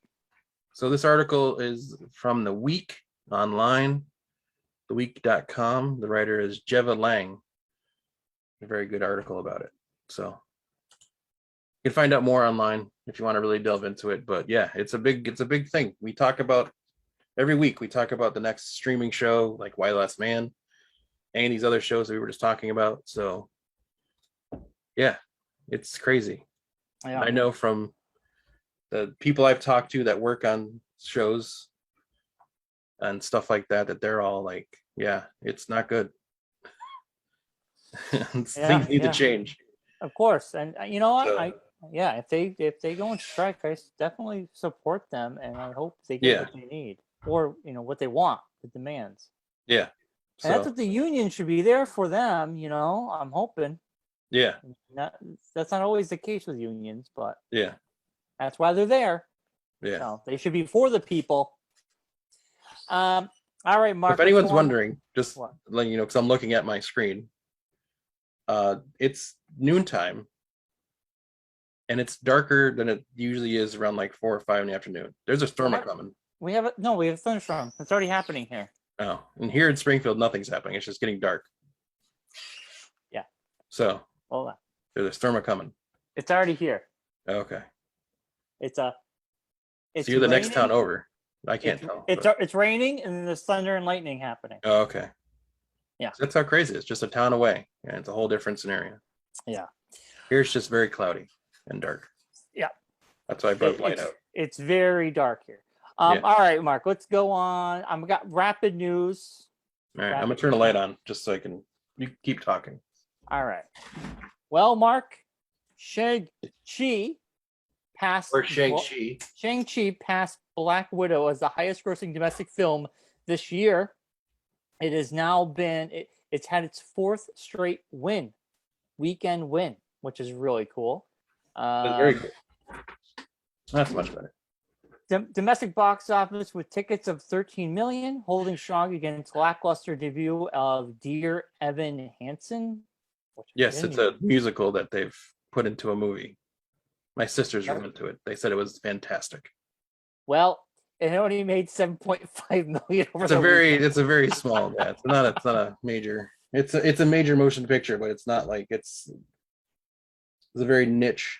So this article is from The Week online, theweek.com. The writer is Jeva Lang. A very good article about it. So you can find out more online if you want to really delve into it. But yeah, it's a big thing. We talk about every week. We talk about the next streaming show, like Why Last Man, and these other shows that we were just talking about. So yeah, it's crazy. Yeah. I know from the people I've talked to that work on shows and stuff like that they're all like, yeah, it's not good. Things need to change. Of course. And you know what? So, if they go on strike, I definitely support them, and I hope they get what they need, or what they want, the demands. Yeah. And that's what the union should be there for them, I'm hoping. Yeah. That's not always the case with unions, but yeah, that's why they're there. Yeah. So they should be for the people. All right, Mark. If anyone's wondering, just letting you know, because I'm looking at my screen. It's noontime, and it's darker than it usually is around like 4 or 5 in the afternoon. There's a storm coming. We have a thunderstorm. It's already happening here. Oh, and here in Springfield, nothing's happening. It's just getting dark. Yeah. So hold on. There's a storm coming. It's already here. Okay. It's so you're the next town over. I can't tell. It's raining, and then there's thunder and lightning happening. Oh, okay. Yeah. So that's how crazy it is. Just a town away, and it's a whole different scenario. Yeah. Here it's just very cloudy and dark. Yeah. That's why I brought light out. It's very dark here. All right, Mark, let's go on. I've got rapid news. All right, I'm going to turn the light on just so you keep talking. All right. Well, Mark, Shang-Chi passed Black Widow as the highest grossing domestic film this year. It has now been, it's had its 4th straight weekend win, which is really cool. That's very cool. That's much better. Domestic box office with tickets of 13 million, holding strong against lackluster debut of Dear Evan Hansen. Yes, it's a musical that they've put into a movie. My sisters went to it. They said it was fantastic. Well, it only made 7.5 million. It's a very small. Yeah, it's not a major. It's a major motion picture, but it's not like it's a very niche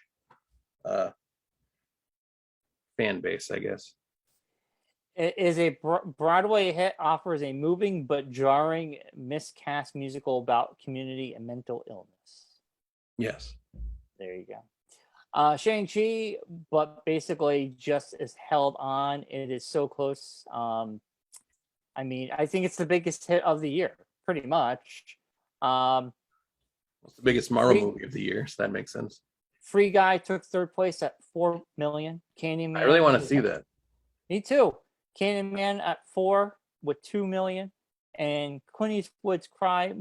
fan base, I guess. It is a Broadway hit, offers a moving but jarring miscast musical about community and mental illness. Yes. There you go. Shang-Chi, but basically just is held on. It is so close. I think it's the biggest hit of the year, pretty much. It's the biggest Marvel movie of the year, so that makes sense. Free Guy took 3rd place at 4 million. Candyman. I really want to see that. Me too. Candyman at 4 with 2 million, and Clint Eastwood's Cry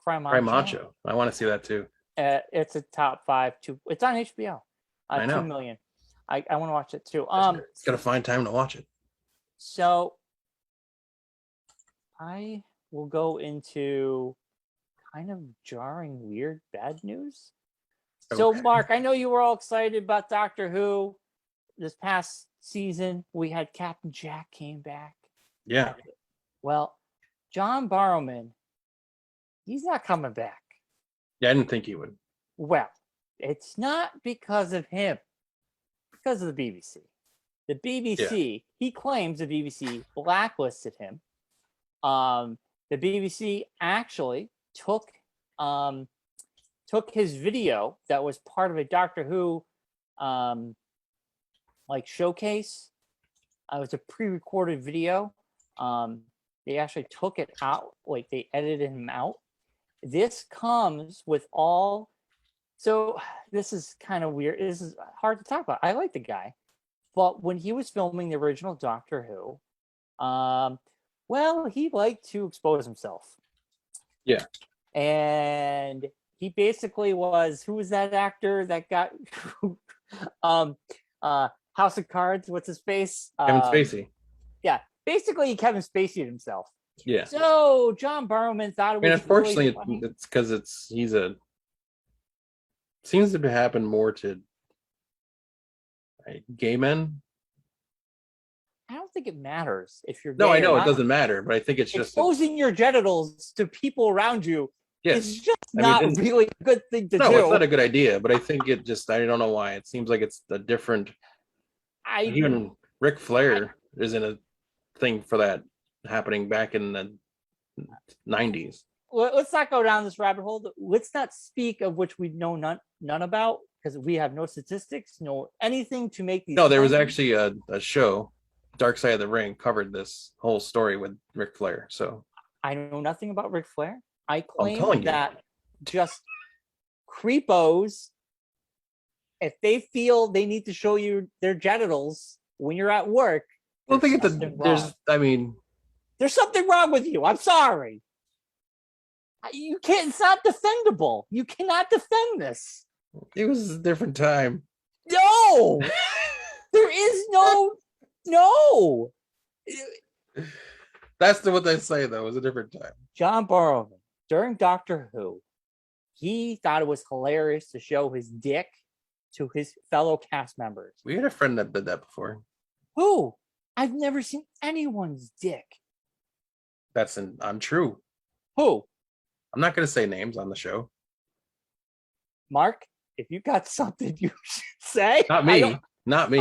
Macho. I want to see that too. It's a top 5 too. It's on HBO. I 2 know. million. I want to watch it too. It's gotta find time to watch it. So I will go into kind of jarring, weird, bad news. So, Okay. Mark, I know you were all excited about Doctor Who this past season. We had Captain Jack came back. Yeah. Well, John Barrowman, he's not coming back. Yeah, I didn't think he would. Well, it's not because of him, because of the BBC. The BBC, he claims the BBC blacklisted him. The BBC actually took his video that was part of a Doctor Who like showcase. It was a pre-recorded video. They actually took it out, like they edited him out. This comes with all. So this is kind of weird. This is hard to talk about. I like the guy, but when he was filming the original Doctor Who, well, he liked to expose himself. Yeah. And he basically was, who was that actor that got House of Cards? What's his face? Kevin Spacey. Yeah, basically Kevin Spacey'd himself. Yeah. So John Barrowman thought it was. I mean, unfortunately, really funny. it's because seems to happen more to gay men. I don't think it matters if you're. No, gay I know or it not. doesn't matter, but I think it's just Exposing your genitals to people around you is just not really a good thing to do. No, it's not a good idea, but I think it just, I don't know why. It seems like it's a different. Even Ric Flair isn't a thing for that happening back in the 90s. Let's not go down this rabbit hole. Let's not speak of which we know none about, because we have no statistics, no anything to make these. No, there was actually a show, Dark Side of the Ring, covered this whole story with Ric Flair. So I know nothing about Ric Flair. I claim that just creepos, if they feel they need to show you their genitals when you're at work, I don't think there's something wrong with you. I'm sorry. You can't. It's not defendable. You cannot defend this. It was a different time. No, there is no. That's what they say, though. It was a different time. John Barrowman, during Doctor Who, he thought it was hilarious to show his dick to his fellow cast members. We had a friend that did that before. Who? I've never seen anyone's dick. That's untrue. Who? I'm not going to say names on the show. Mark, if you got something you should say. Not me. Not me.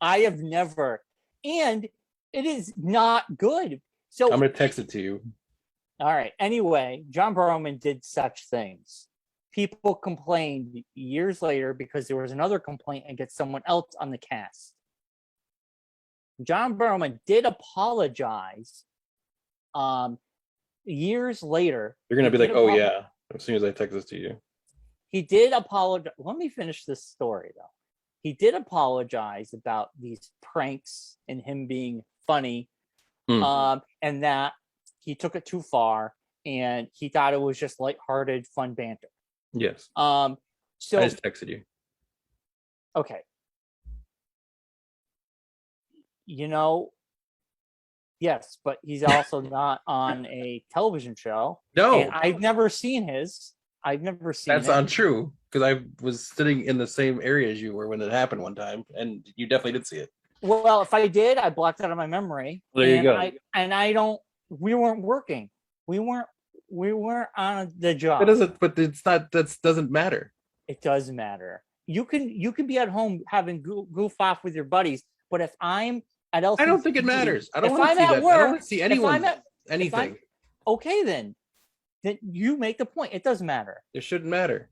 I have never. And it is not good. So I'm going to text it to you. All right. Anyway, John Barrowman did such things. People complained years later because there was another complaint against someone else on the cast. John Barrowman did apologize years later. You're going to be like, oh, yeah, as soon as I text this to you. He did apologize. Let me finish this story, though. He did apologize about these pranks and him being funny, and that he took it too far, and he thought it was just lighthearted, fun banter. Yes. So I just texted you. Okay. Yes, but he's also not on a television show. No. And I've never seen his. That's untrue, because I was sitting in the same area as you were when it happened one time, and you definitely did see it. Well, if I did, I blocked it out of my memory. There you go. We weren't working. We weren't on the job. That doesn't matter. It does matter. You can be at home having goof off with your buddies, but if I'm at LCC, I don't think it matters. I don't want to see that. Work, I don't want to see anyone anything. Okay, then you make the point. It doesn't matter. It shouldn't matter.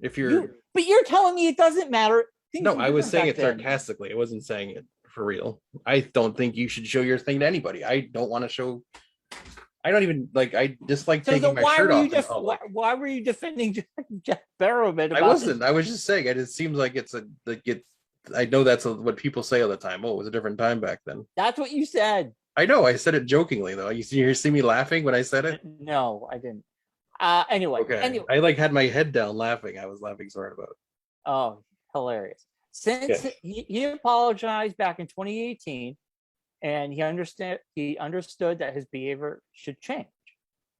If you're but you're telling me it doesn't matter. No, I was saying it sarcastically. I wasn't saying it for real. I don't think you should show your thing to anybody. I don't want to show. I don't even I dislike taking my shirt off. Why were you defending Jeff Barrowman? I wasn't. I was just saying it. It seems like I know that's what people say all the time. Oh, it was a different time back then. That's what you said. I know. I said it jokingly though. You see me laughing when I said it? No, I didn't. Anyway. Okay. I had my head down laughing. I was laughing so hard about it. Oh, hilarious. Since he apologized back in 2018, and he understood that his behavior should change.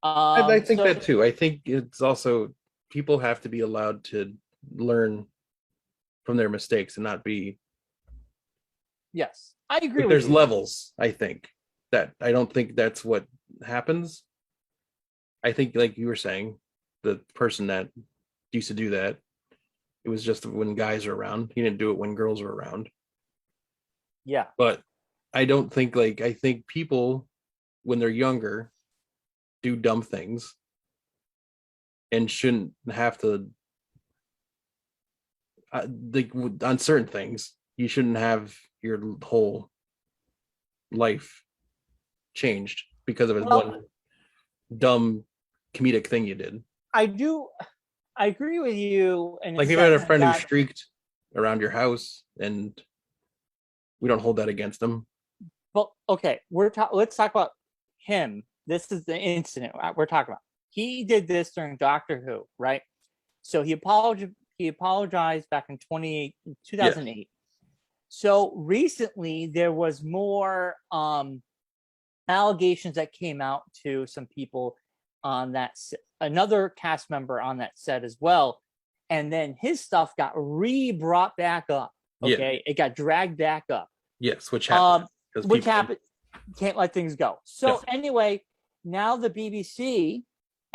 I think that too. I think it's also people have to be allowed to learn from their mistakes and not be. Yes, I agree. There's levels. I think that I don't think that's what happens. I think, like you were saying, the person that used to do that, it was just when guys are around. He didn't do it when girls were around. Yeah, but I don't think I think people when they're younger do dumb things and shouldn't have to on certain things you shouldn't have your whole life changed because of one dumb comedic thing you did. I agree with you. And like, if you had a friend who streaked around your house, and we don't hold that against them. Well, okay, let's talk about him. This is the incident we're talking about. He did this during Doctor Who, right? So he apologized back in 2008. Yeah. So recently there was more allegations that came out to some people on that another cast member on that set as well, and then his stuff got brought back up. Okay, it got dragged back up. Yes, which happened. Which happened. Can't let things go. So anyway, now the BBC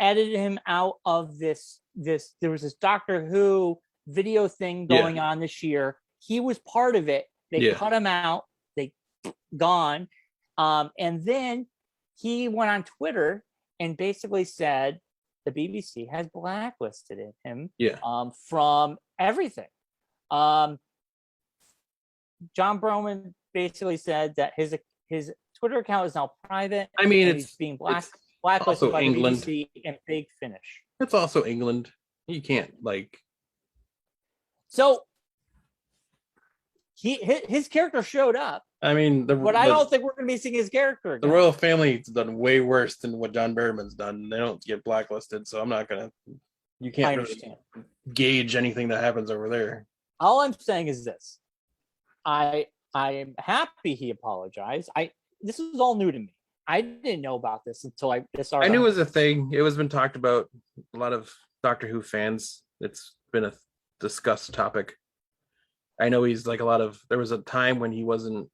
edited him out of this. There was this Doctor Who video thing going on this year. He was part of it. They cut him out. They gone. And then he went on Twitter and basically said the BBC has blacklisted him from everything. John Barrowman basically said that his Twitter account is now private. I mean, he's being blacklisted by England. The BBC and Big Finish. It's also England. You can't So his character showed up. I mean, I don't think we're going to be seeing his character again. The royal family's done way worse than what John Barrowman's done. They don't get blacklisted, so I'm not gonna. You can't really gauge anything that happens over there. All I'm saying is this: I am happy he apologized. This was all new to me. I didn't know about this until I knew it was a thing. It was been talked about. A lot of Doctor Who fans. It's been a discussed topic. I know he's there was a time when he wasn't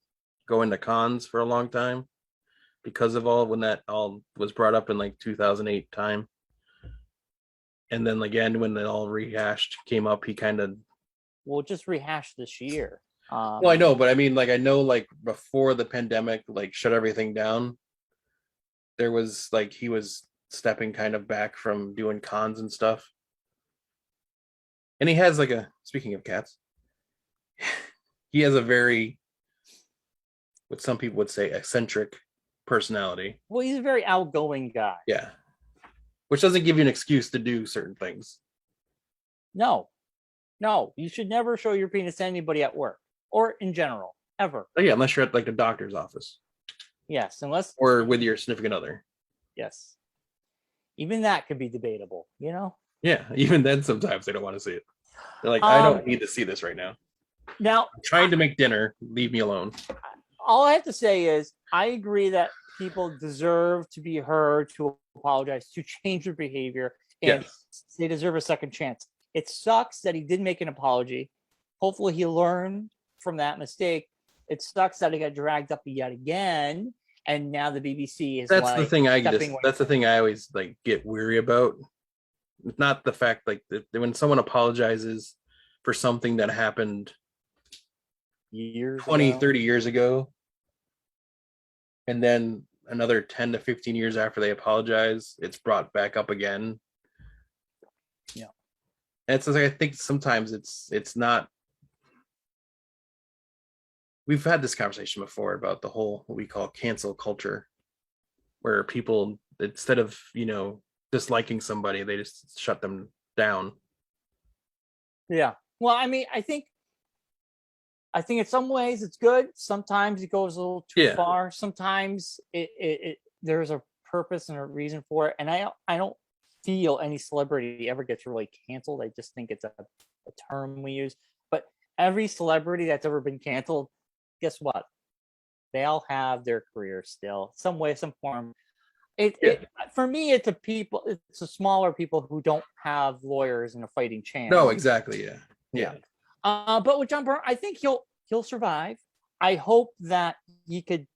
going to cons for a long time because of when that all was brought up in 2008 time. And then again, when it all came up, he kind of just rehashed this year. Well, I know, but I mean, I know, before the pandemic, shut everything down, there was he was stepping kind of back from doing cons and stuff. And he has speaking of cats, he has a very, what some people would say, eccentric personality. Well, he's a very outgoing guy. Yeah. Which doesn't give you an excuse to do certain things. No, you should never show your penis to anybody at work or in general, ever. Oh, yeah, unless you're at the doctor's office. Yes, or with your significant other. Yes. Even that could be debatable, Yeah, even then sometimes they don't want to see it. They're like, I don't need to see this right now. Now, I'm trying to make dinner. Leave me alone. All I have to say is I agree that people deserve to be heard, to apologize, to change their behavior, and they deserve a second chance. It sucks that he did make an apology. Hopefully he learned from that mistake. It sucks that he got dragged up yet again, and now the BBC is that's the thing that's the thing I always get weary about. It's not the fact that when someone apologizes for something that happened 30 years ago, and then another 10 to 15 years after they apologize, it's brought back up again. Yeah. And it's I think sometimes it's not. We've had this conversation before about the whole what we call cancel culture, where people, instead of disliking somebody, they just shut them down. Yeah. Well, I mean, I think in some ways it's good. Sometimes it goes a little too far. Sometimes it there's a purpose and a reason for it. And I don't feel any celebrity ever gets really canceled. I just think it's a term we use. But every celebrity that's ever been canceled, guess what? They all have their career still, some way, some form. It for me, it's a smaller people who don't have lawyers and a fighting chance. No, exactly. Yeah. But with John Byrne, I think he'll survive. I hope that he could,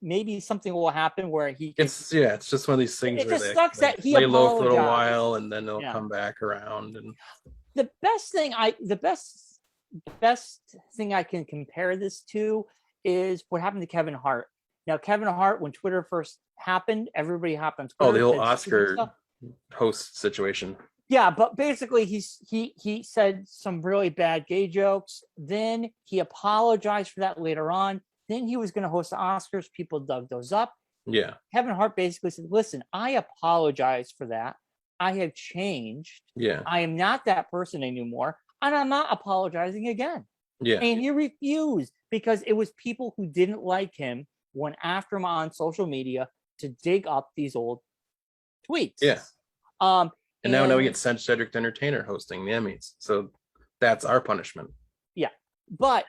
maybe something will happen where he can, it's just one of these things it where just they sucks that he lay low for a little apologized. while and then they'll come back around. And the best thing I can compare this to is what happened to Kevin Hart. Now, Kevin Hart, when Twitter first happened, everybody hopped on Twitter. The whole Oscar host situation. Yeah, but basically he said some really bad gay jokes. Then he apologized for that later on. Then he was going to host the Oscars. People dug those up. Yeah. Kevin Hart basically said, listen, I apologize for that. I have changed. Yeah. I am not that person anymore. And I'm not apologizing again. Yeah. And he refused because it was people who didn't like him went after him on social media to dig up these old tweets. Yeah. And now we get Cedric the Entertainer hosting the Emmys. So that's our punishment. Yeah. But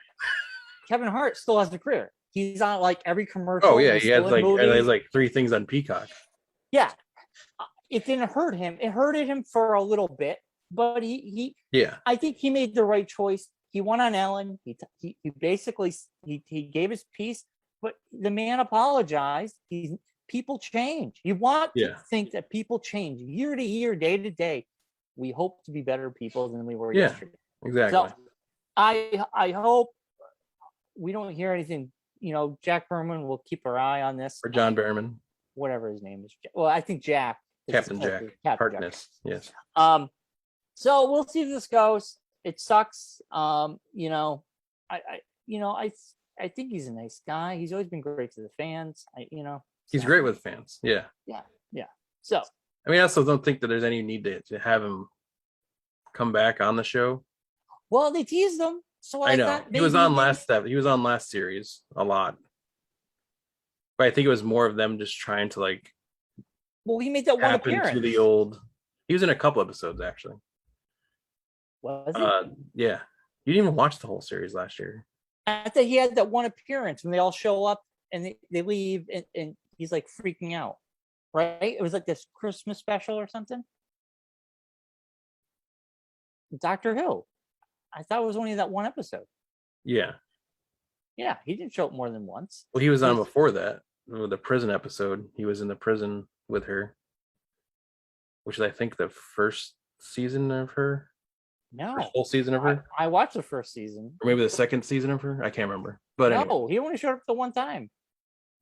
Kevin Hart still has a career. He's on like every commercial. Oh, yeah. He has like 3 things on Peacock. Yeah. It didn't hurt him. It hurted him for a little bit, but I think he made the right choice. He went on Ellen. He basically he gave his piece, but the man apologized. People change. You want to think that people change year to year, day to day. We hope to be better people than we were yesterday. Exactly. So I hope we don't hear anything. Jack Berman will keep our eye on this. Or John Barrowman. Whatever his name is. Well, I think Jack. Captain Jack. Harkness. Yes. So we'll see if this goes. It sucks. I think he's a nice guy. He's always been great to the fans. He's great with fans. Yeah. So I also don't think that there's any need to have him come back on the show. Well, they teased him, so I know he was on last series a lot, but I think it was more of them just trying to Well, he made that one appearance. Into he was in a couple episodes actually. Was he? Yeah. You didn't even watch the whole series last year. I think he had that one appearance when they all show up and they leave and he's like freaking out, right? It was like this Christmas special or something. Doctor Who. I thought it was only that one episode. Yeah. Yeah, he didn't show up more than once. Well, he was on before that, the prison episode. He was in the prison with her, which is I think the first season of her. No, whole season of her. I watched the first season, or maybe the second season of her. I can't remember. But no, anyway. he only showed up the one time.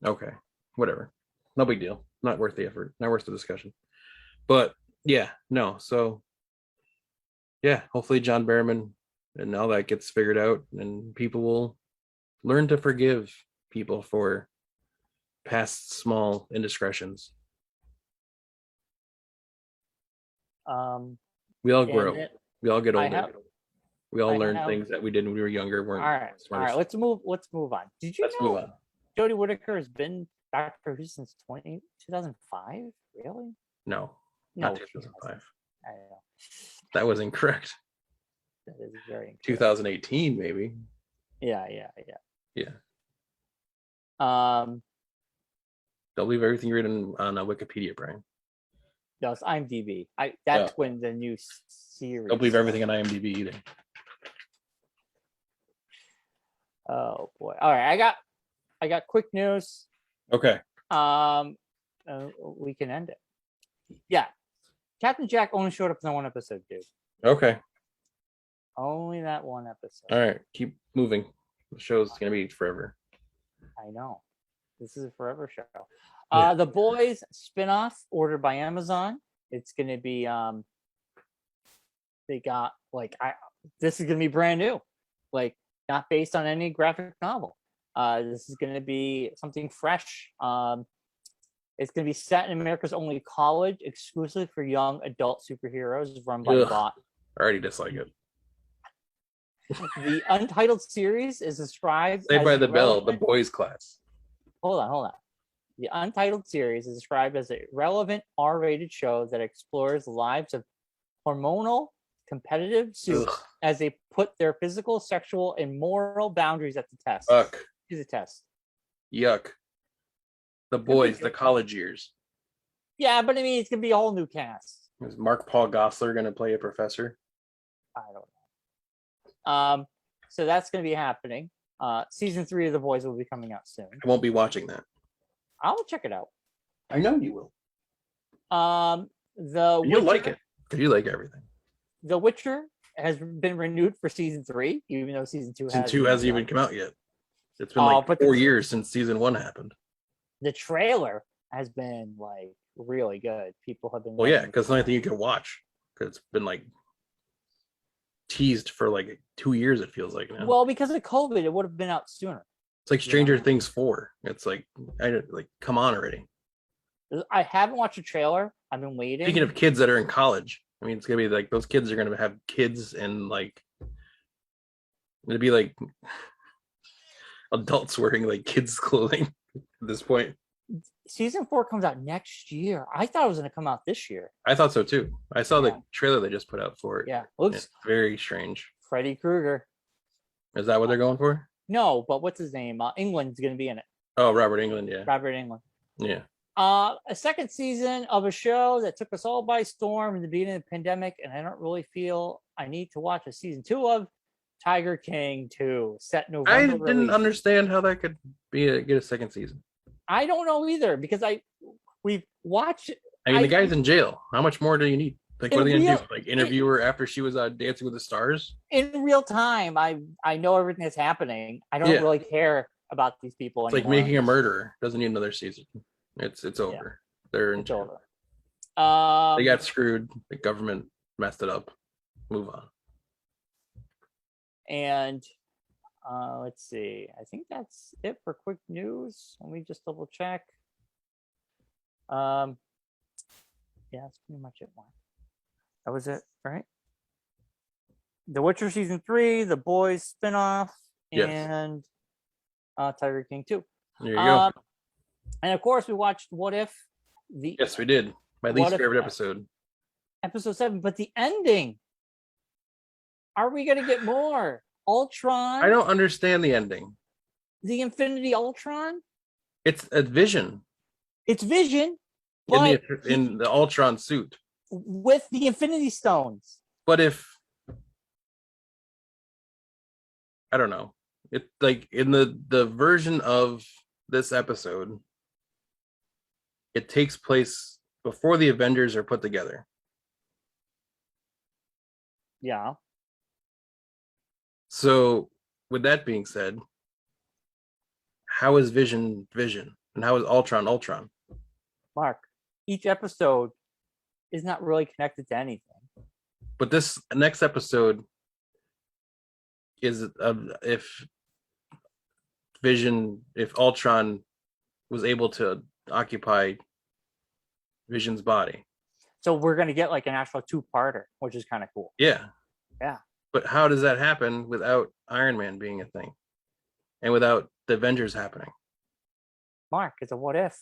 Okay, whatever. No big deal. Not worth the effort. Not worth the discussion. But yeah, no. So yeah, hopefully John Barrowman and all that gets figured out, and people will learn to forgive people for past small indiscretions. We all grow. We all get older. We all learn things that we did when we were younger. All right. Let's move on. Did you know Jodie Whittaker has been Doctor Who since 2005? Really? No, not 2005. I don't know. That was incorrect. That is very incorrect. 2018, maybe. Yeah. Don't believe everything you read on Wikipedia, Brian. No, it's IMDb. That's when the new series. Don't believe everything on IMDb either. Oh boy! All right, I got quick news. Okay. We can end it. Yeah, Captain Jack only showed up in that one episode, dude. Okay. Only that one episode. All right, keep moving. The show's gonna be forever. I know. This is a forever show. The Boys spinoff ordered by Amazon. It's gonna be they got this is gonna be brand new, not based on any graphic novel. This is gonna be something fresh. It's gonna be set in America's only college, exclusively for young adult superheroes, run by Bot. I already dislike it. The Untitled series is described Saved by the Bell, the boys class. Hold on. The Untitled series is described as a relevant R-rated show that explores the lives of hormonal, competitive suits as they put their physical, sexual, and moral boundaries at the test. Yuck. To the test. Yuck. The boys, the college years. Yeah, but I mean, it's gonna be a whole new cast. Is Mark Paul Gosselaar going to play a professor? I don't know. So that's gonna be happening. Season 3 of The Boys will be coming out soon. I won't be watching that. I'll check it out. I know you will. You'll like it because you like everything. The Witcher has been renewed for season 3, even though season 2 hasn't even come out yet. It's been 4 years since season 1 happened. The trailer has been like really good. People have been. Well, yeah, because the only thing you can watch, because it's been like teased for like 2 years. It feels like now. Well, because of COVID, it would have been out sooner. It's like Stranger Things 4. It's like come on already. I haven't watched a trailer. I've been waiting. Speaking of kids that are in college, I mean, it's gonna be like those kids are gonna have kids and like it'd be like adults wearing like kids' clothing at this point. Season 4 comes out next year. I thought it was going to come out this year. I thought so too. I saw the trailer they just put out for it. Yeah, looks it's very strange. Freddy Krueger. Is that what they're going for? No, but what's his name? England's going to be in it. Oh, Robert Englund. Yeah. Robert Englund. Yeah. A second season of a show that took us all by storm in the beginning of the pandemic, and I don't really feel I need to watch a season 2 of Tiger King 2, set November. I didn't understand how that could get a second season. I don't know either, because we've watched. I mean, the guy's in jail. How much more do you need? Like, what are they gonna do? Like, interview her after she was Dancing with the Stars? In real time, I know everything that's happening. I don't really care about these people it's anymore. Like Making a Murderer doesn't need another season. It's over. They're in jail. Over. They got screwed. The government messed it up. Move on. And let's see. I think that's it for quick news. Let me just double check. Yeah, that's pretty much it. That was it, right? The Witcher season 3, The Boys spinoff, and Tiger King 2. There you go. And of course, we watched What If. Yes, we did. My least favorite episode. Episode 7, but the ending. Are we going to get more? Ultron? I don't understand the ending. The Infinity Ultron? It's a Vision. It's Vision, but in the Ultron suit. With the Infinity Stones. But if... I don't know. It like in the version of this episode, it takes place before the Avengers are put together. Yeah. So, with that being said, how is Vision Vision? And how is Ultron Ultron? Mark, each episode is not really connected to anything. But this next episode is if Ultron was able to occupy Vision's body. So we're going to get like an actual 2-parter, which is kind of cool. Yeah. Yeah. But how does that happen without Iron Man being a thing? And without the Avengers happening? Mark, it's a what if.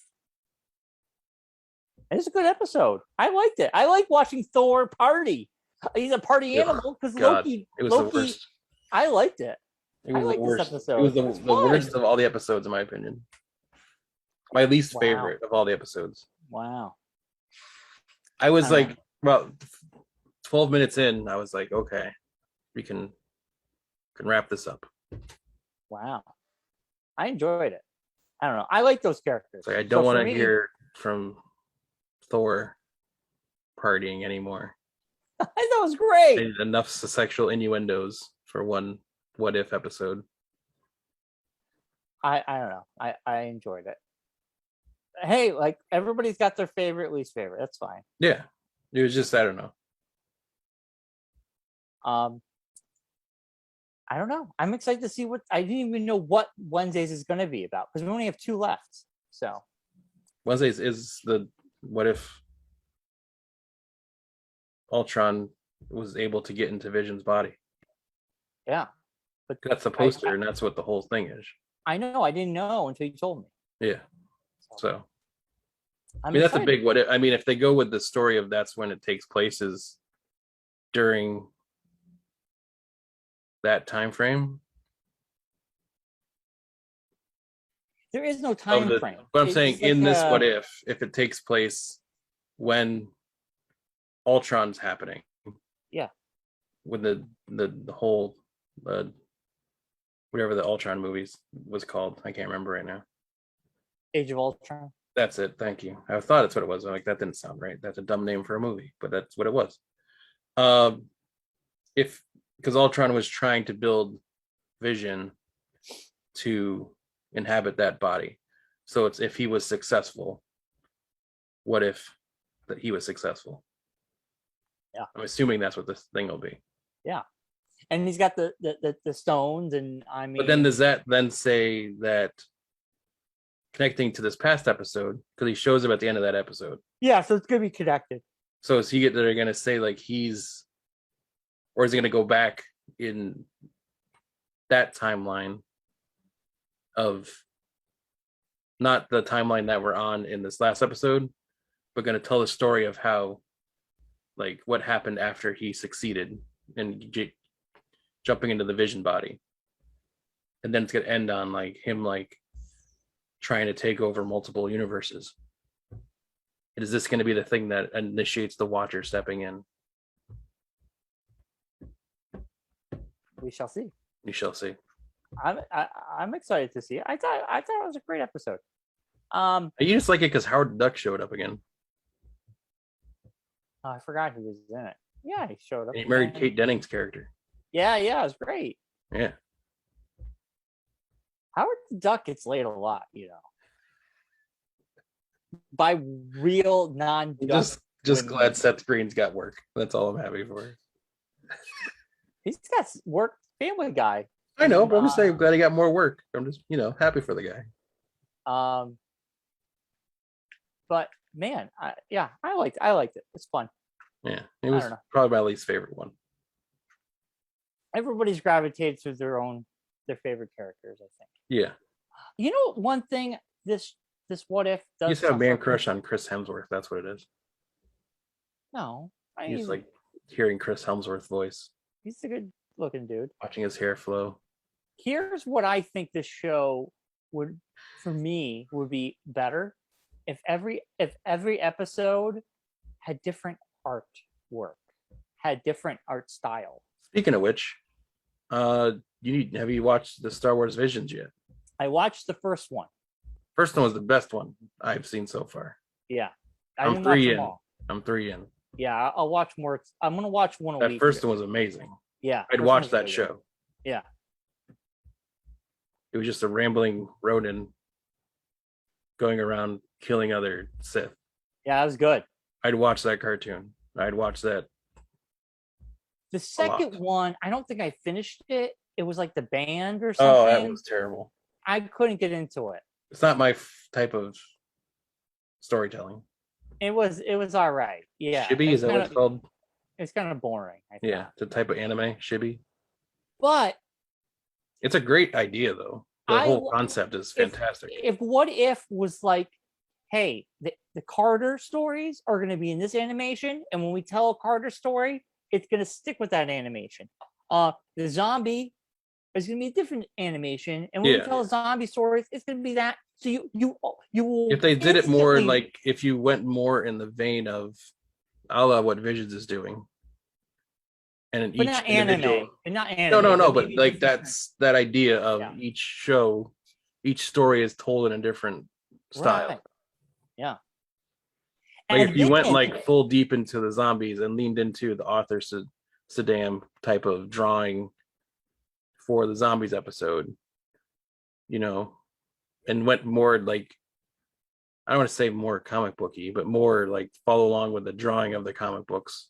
It's a good episode. I liked it. I like watching Thor party. He's a party animal because Loki. It was the worst. I liked it. It was the worst. It was the worst of all the episodes, in my opinion. My least favorite of all the episodes. Wow. I was like, about 12 minutes in, I was like, okay, we can wrap this up. Wow. I enjoyed it. I don't know. I like those characters. Like, I don't want to hear from Thor partying anymore. I thought it was great. Enough sexual innuendos for one What If episode. I don't know. I enjoyed it. Hey, like everybody's got their favorite, least favorite. That's fine. Yeah. It was just, I don't know. I don't know. I'm excited to see I didn't even know what Wednesdays is going to be about because we only have 2 left. So Wednesdays is the what if Ultron was able to get into Vision's body. Yeah. But that's the poster, and that's what the whole thing is. I know. I didn't know until you told me. Yeah. So I mean, that's a big what if. I mean, if they go with the story of that's when it takes place is during that time frame. There is no time frame. But I'm saying It's in like this what if it takes place when Ultron's happening. Yeah. With the whole whatever the Ultron movies was called. I can't remember right now. Age of Ultron. That's it. Thank you. I thought that's what it was. I'm like, that didn't sound right. That's a dumb name for a movie, but that's what it was. Because Ultron was trying to build Vision to inhabit that body. So it's if he was successful, what if that he was successful? Yeah. I'm assuming that's what this thing will be. Yeah. And he's got the stones, and I mean, but then does that then say that connecting to this past episode, because he shows up at the end of that episode? Yeah, so it's gonna be connected. So is he they're gonna say like he's, or is he gonna go back in that timeline of not the timeline that we're on in this last episode, but gonna tell the story of how, like, what happened after he succeeded in jumping into the Vision body, and then it's gonna end on like him like trying to take over multiple universes. Is this going to be the thing that initiates the Watcher stepping in? We shall see. We shall see. I'm excited to see it. I thought it was a great episode. You just like it because Howard the Duck showed up again. Oh, I forgot he was in it. Yeah, he showed up. And he married Kate Denning's character. Yeah, it was great. Yeah. Howard the Duck gets laid a lot, by real Just women. Glad Seth Green's got work. That's all I'm happy for. He's got work. Family Guy. I know, but I'm just saying, glad he got more work. I'm just, happy for the guy. But man, I liked it. It's fun. Yeah, it was probably my least favorite one. Everybody's gravitated to their favorite characters, I think. Yeah. One thing this what if does. You just have a man crush on Chris Hemsworth. That's what it is. No, he's like hearing Chris Hemsworth's voice. He's a good looking dude. Watching his hair flow. Here's what I think this show would be better if every episode had different artwork, had different art style. Speaking of which, have you watched the Star Wars Visions yet? I watched the first one. First one was the best one I've seen so far. Yeah. I'm 3 in. I'm 3 in. Yeah, I'll watch more. I'm going to watch one a week. That first one was amazing. Yeah. I'd watch that show. Yeah. It was just a rambling Ronin going around killing other Sith. Yeah, that was good. I'd watch that cartoon. I'd watch that. The second one, I don't think I finished it. It was like the band or something. Oh, that was terrible. I couldn't get into it. It's not my type of storytelling. It was all right. Yeah. Shibby, is that what it's called? It's kind of boring. Yeah, the type of anime, Shibby. But it's a great idea, though. The whole concept is fantastic. If what if was like, hey, the Carter stories are going to be in this animation, and when we tell a Carter story, it's going to stick with that animation. The zombie is going to be a different animation, and when we tell zombie stories, it's going to be that. So you will. If they did it more like, if you went more in the vein of, a la what Visions is doing, and but each not anime, and not anime. No, but like that's that idea of each show, each story is told in a different style. Right. Yeah. Like if you went like full deep into the zombies and leaned into the Arthur Saddam type of drawing for the zombies episode, and went more like, I don't want to say more comic booky, but more like follow along with the drawing of the comic books,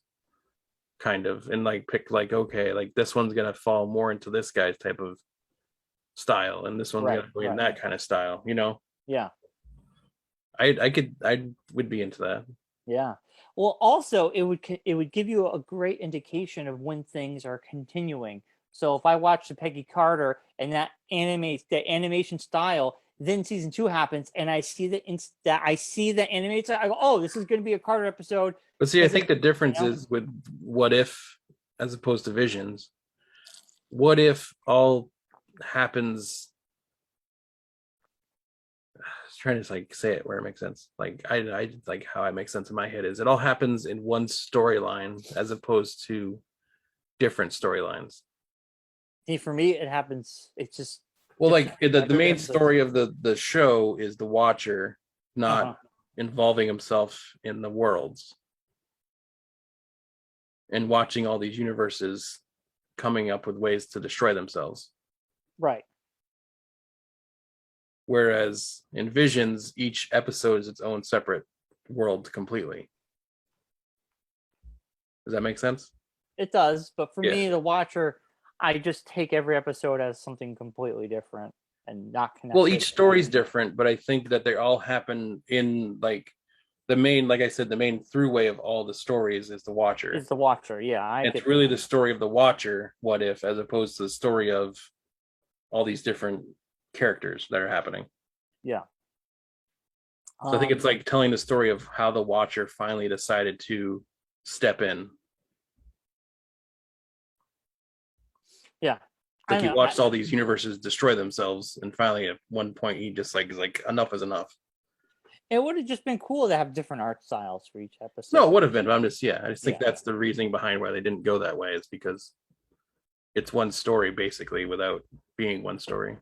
kind of, and like pick like, okay, like this one's gonna fall more into this guy's type of style, and this one's gonna go in that kind of style, Yeah. I would be into that. Yeah. Well, also it would give you a great indication of when things are continuing. So if I watch the Peggy Carter and that animation style, then season 2 happens, and I see the animated style, I go, oh, this is going to be a Carter episode. But see, I think the difference is with What If as opposed to Visions. what if all happens? I was trying to like say it where it makes sense. Like I like how it makes sense in my head is it all happens in one storyline as opposed to different storylines. See, for me, it happens. It's just Well, different, like the main episodes. story of the show is the Watcher not Uh-huh. involving himself in the worlds and watching all these universes coming up with ways to destroy themselves. Right. Whereas in Visions, each episode is its own separate world completely. Does that make sense? It does, but for Yeah. me, the Watcher, I just take every episode as something completely different and not connected. Well, each story's different, but I think that they all happen in like the main, like I said, the main throughway of all the stories is the Watcher. Is the Watcher, yeah. It's really the story of the Watcher, what if, as opposed to the story of all these different characters that are happening. Yeah. So I think it's like telling the story of how the Watcher finally decided to step in. Yeah. Like he watched all these universes destroy themselves, and finally at one point he just like is like enough is enough. It would have just been cool to have different art styles for each episode. No, it would have been, but I just think that's the reasoning behind why they didn't go that way, is because it's one story basically without being one story.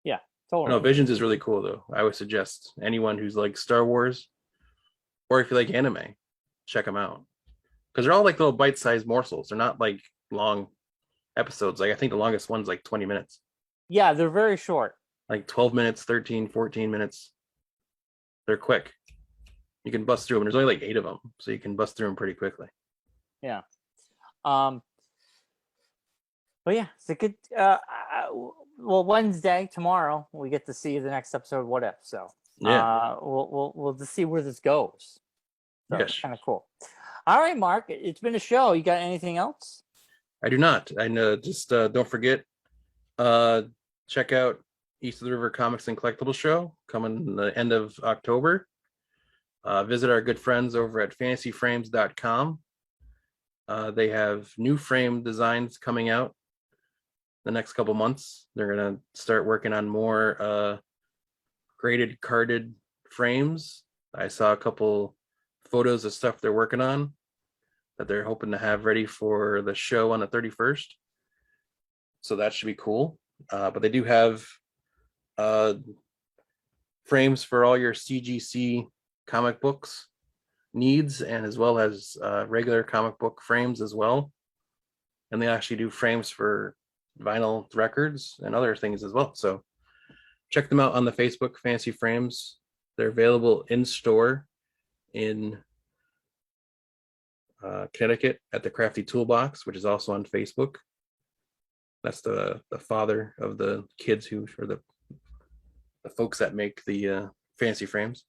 Yeah, totally. No, Visions is really cool though. I would suggest anyone who's like Star Wars, or if you like anime, check them out. Because they're all like little bite-sized morsels. They're not like long episodes. Like I think the longest one's like 20 minutes. Yeah, they're very short. Like 12 minutes, 13, 14 minutes. They're quick. You can bust through them. There's only like 8 of them, so you can bust through them pretty quickly. Yeah. But yeah, it's a good. Well, Wednesday tomorrow we get to see the next episode of What If. So yeah, we'll just see where this goes. So yes, it's kind of cool. All right, Mark, it's been a show. You got anything else? I do not. I know. Just don't forget. Check out East of the River Comics and Collectible Show coming the end of October. Visit our good friends over at fantasyframes.com. They have new frame designs coming out the next couple months. They're going to start working on more graded carded frames. I saw a couple photos of stuff they're working on that they're hoping to have ready for the show on the 31st. So that should be cool. But they do have frames for all your CGC comic books needs, and as well as regular comic book frames as well. And they actually do frames for vinyl records and other things as well. So check them out on the Facebook, Fancy Frames. They're available in store in Connecticut at the Crafty Toolbox, which is also on Facebook. That's the father of the kids who, or the folks that make the fancy frames.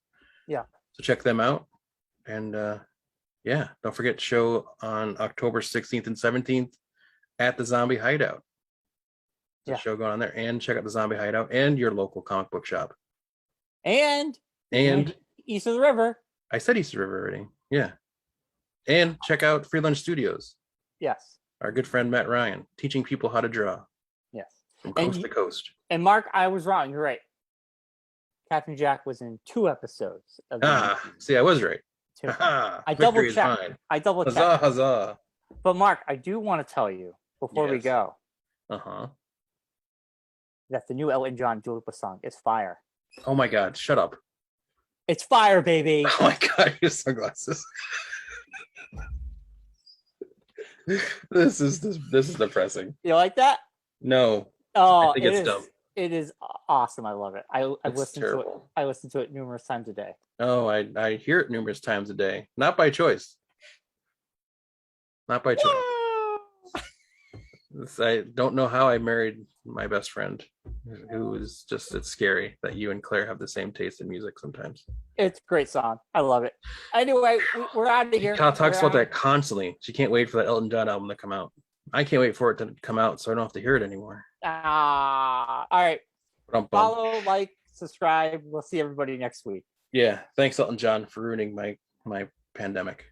Yeah. So check them out. And yeah, don't forget to show on October 16th and 17th at the Zombie Hideout. There's a show going on there. And check out the Zombie Hideout and your local comic book shop. And East of the River. I said East of the River already. Yeah. And check out Free Lunch Studios. Yes. Our good friend Matt Ryan, teaching people how to draw. Yes. From coast to coast. And Mark, I was wrong. You're right. Captain Jack was in 2 episodes. See, I was right. I double checked. Huzzah, huzzah. But Mark, I do want to tell you before we go. That the new Elton John Dua Lipa song is fire. Oh my God! Shut up. It's fire, baby. Oh my God! Your sunglasses. This is depressing. You like that? No. Oh, I think it's dumb. It is awesome. I love it. I listened terrible. to it. I listen to it numerous times a day. Oh, I hear it numerous times a day. Not by choice. Not by choice. I don't know how I married my best friend, who is just, it's scary that you and Claire have the same taste in music sometimes. It's a great song. I love it. Anyway, we're out of here. She talks about that constantly. She can't wait for that Elton John album to come out. I can't wait for it to come out so I don't have to hear it anymore. All right. Follow, like, subscribe. We'll see everybody next week. Yeah. Thanks, Elton John, for ruining my pandemic.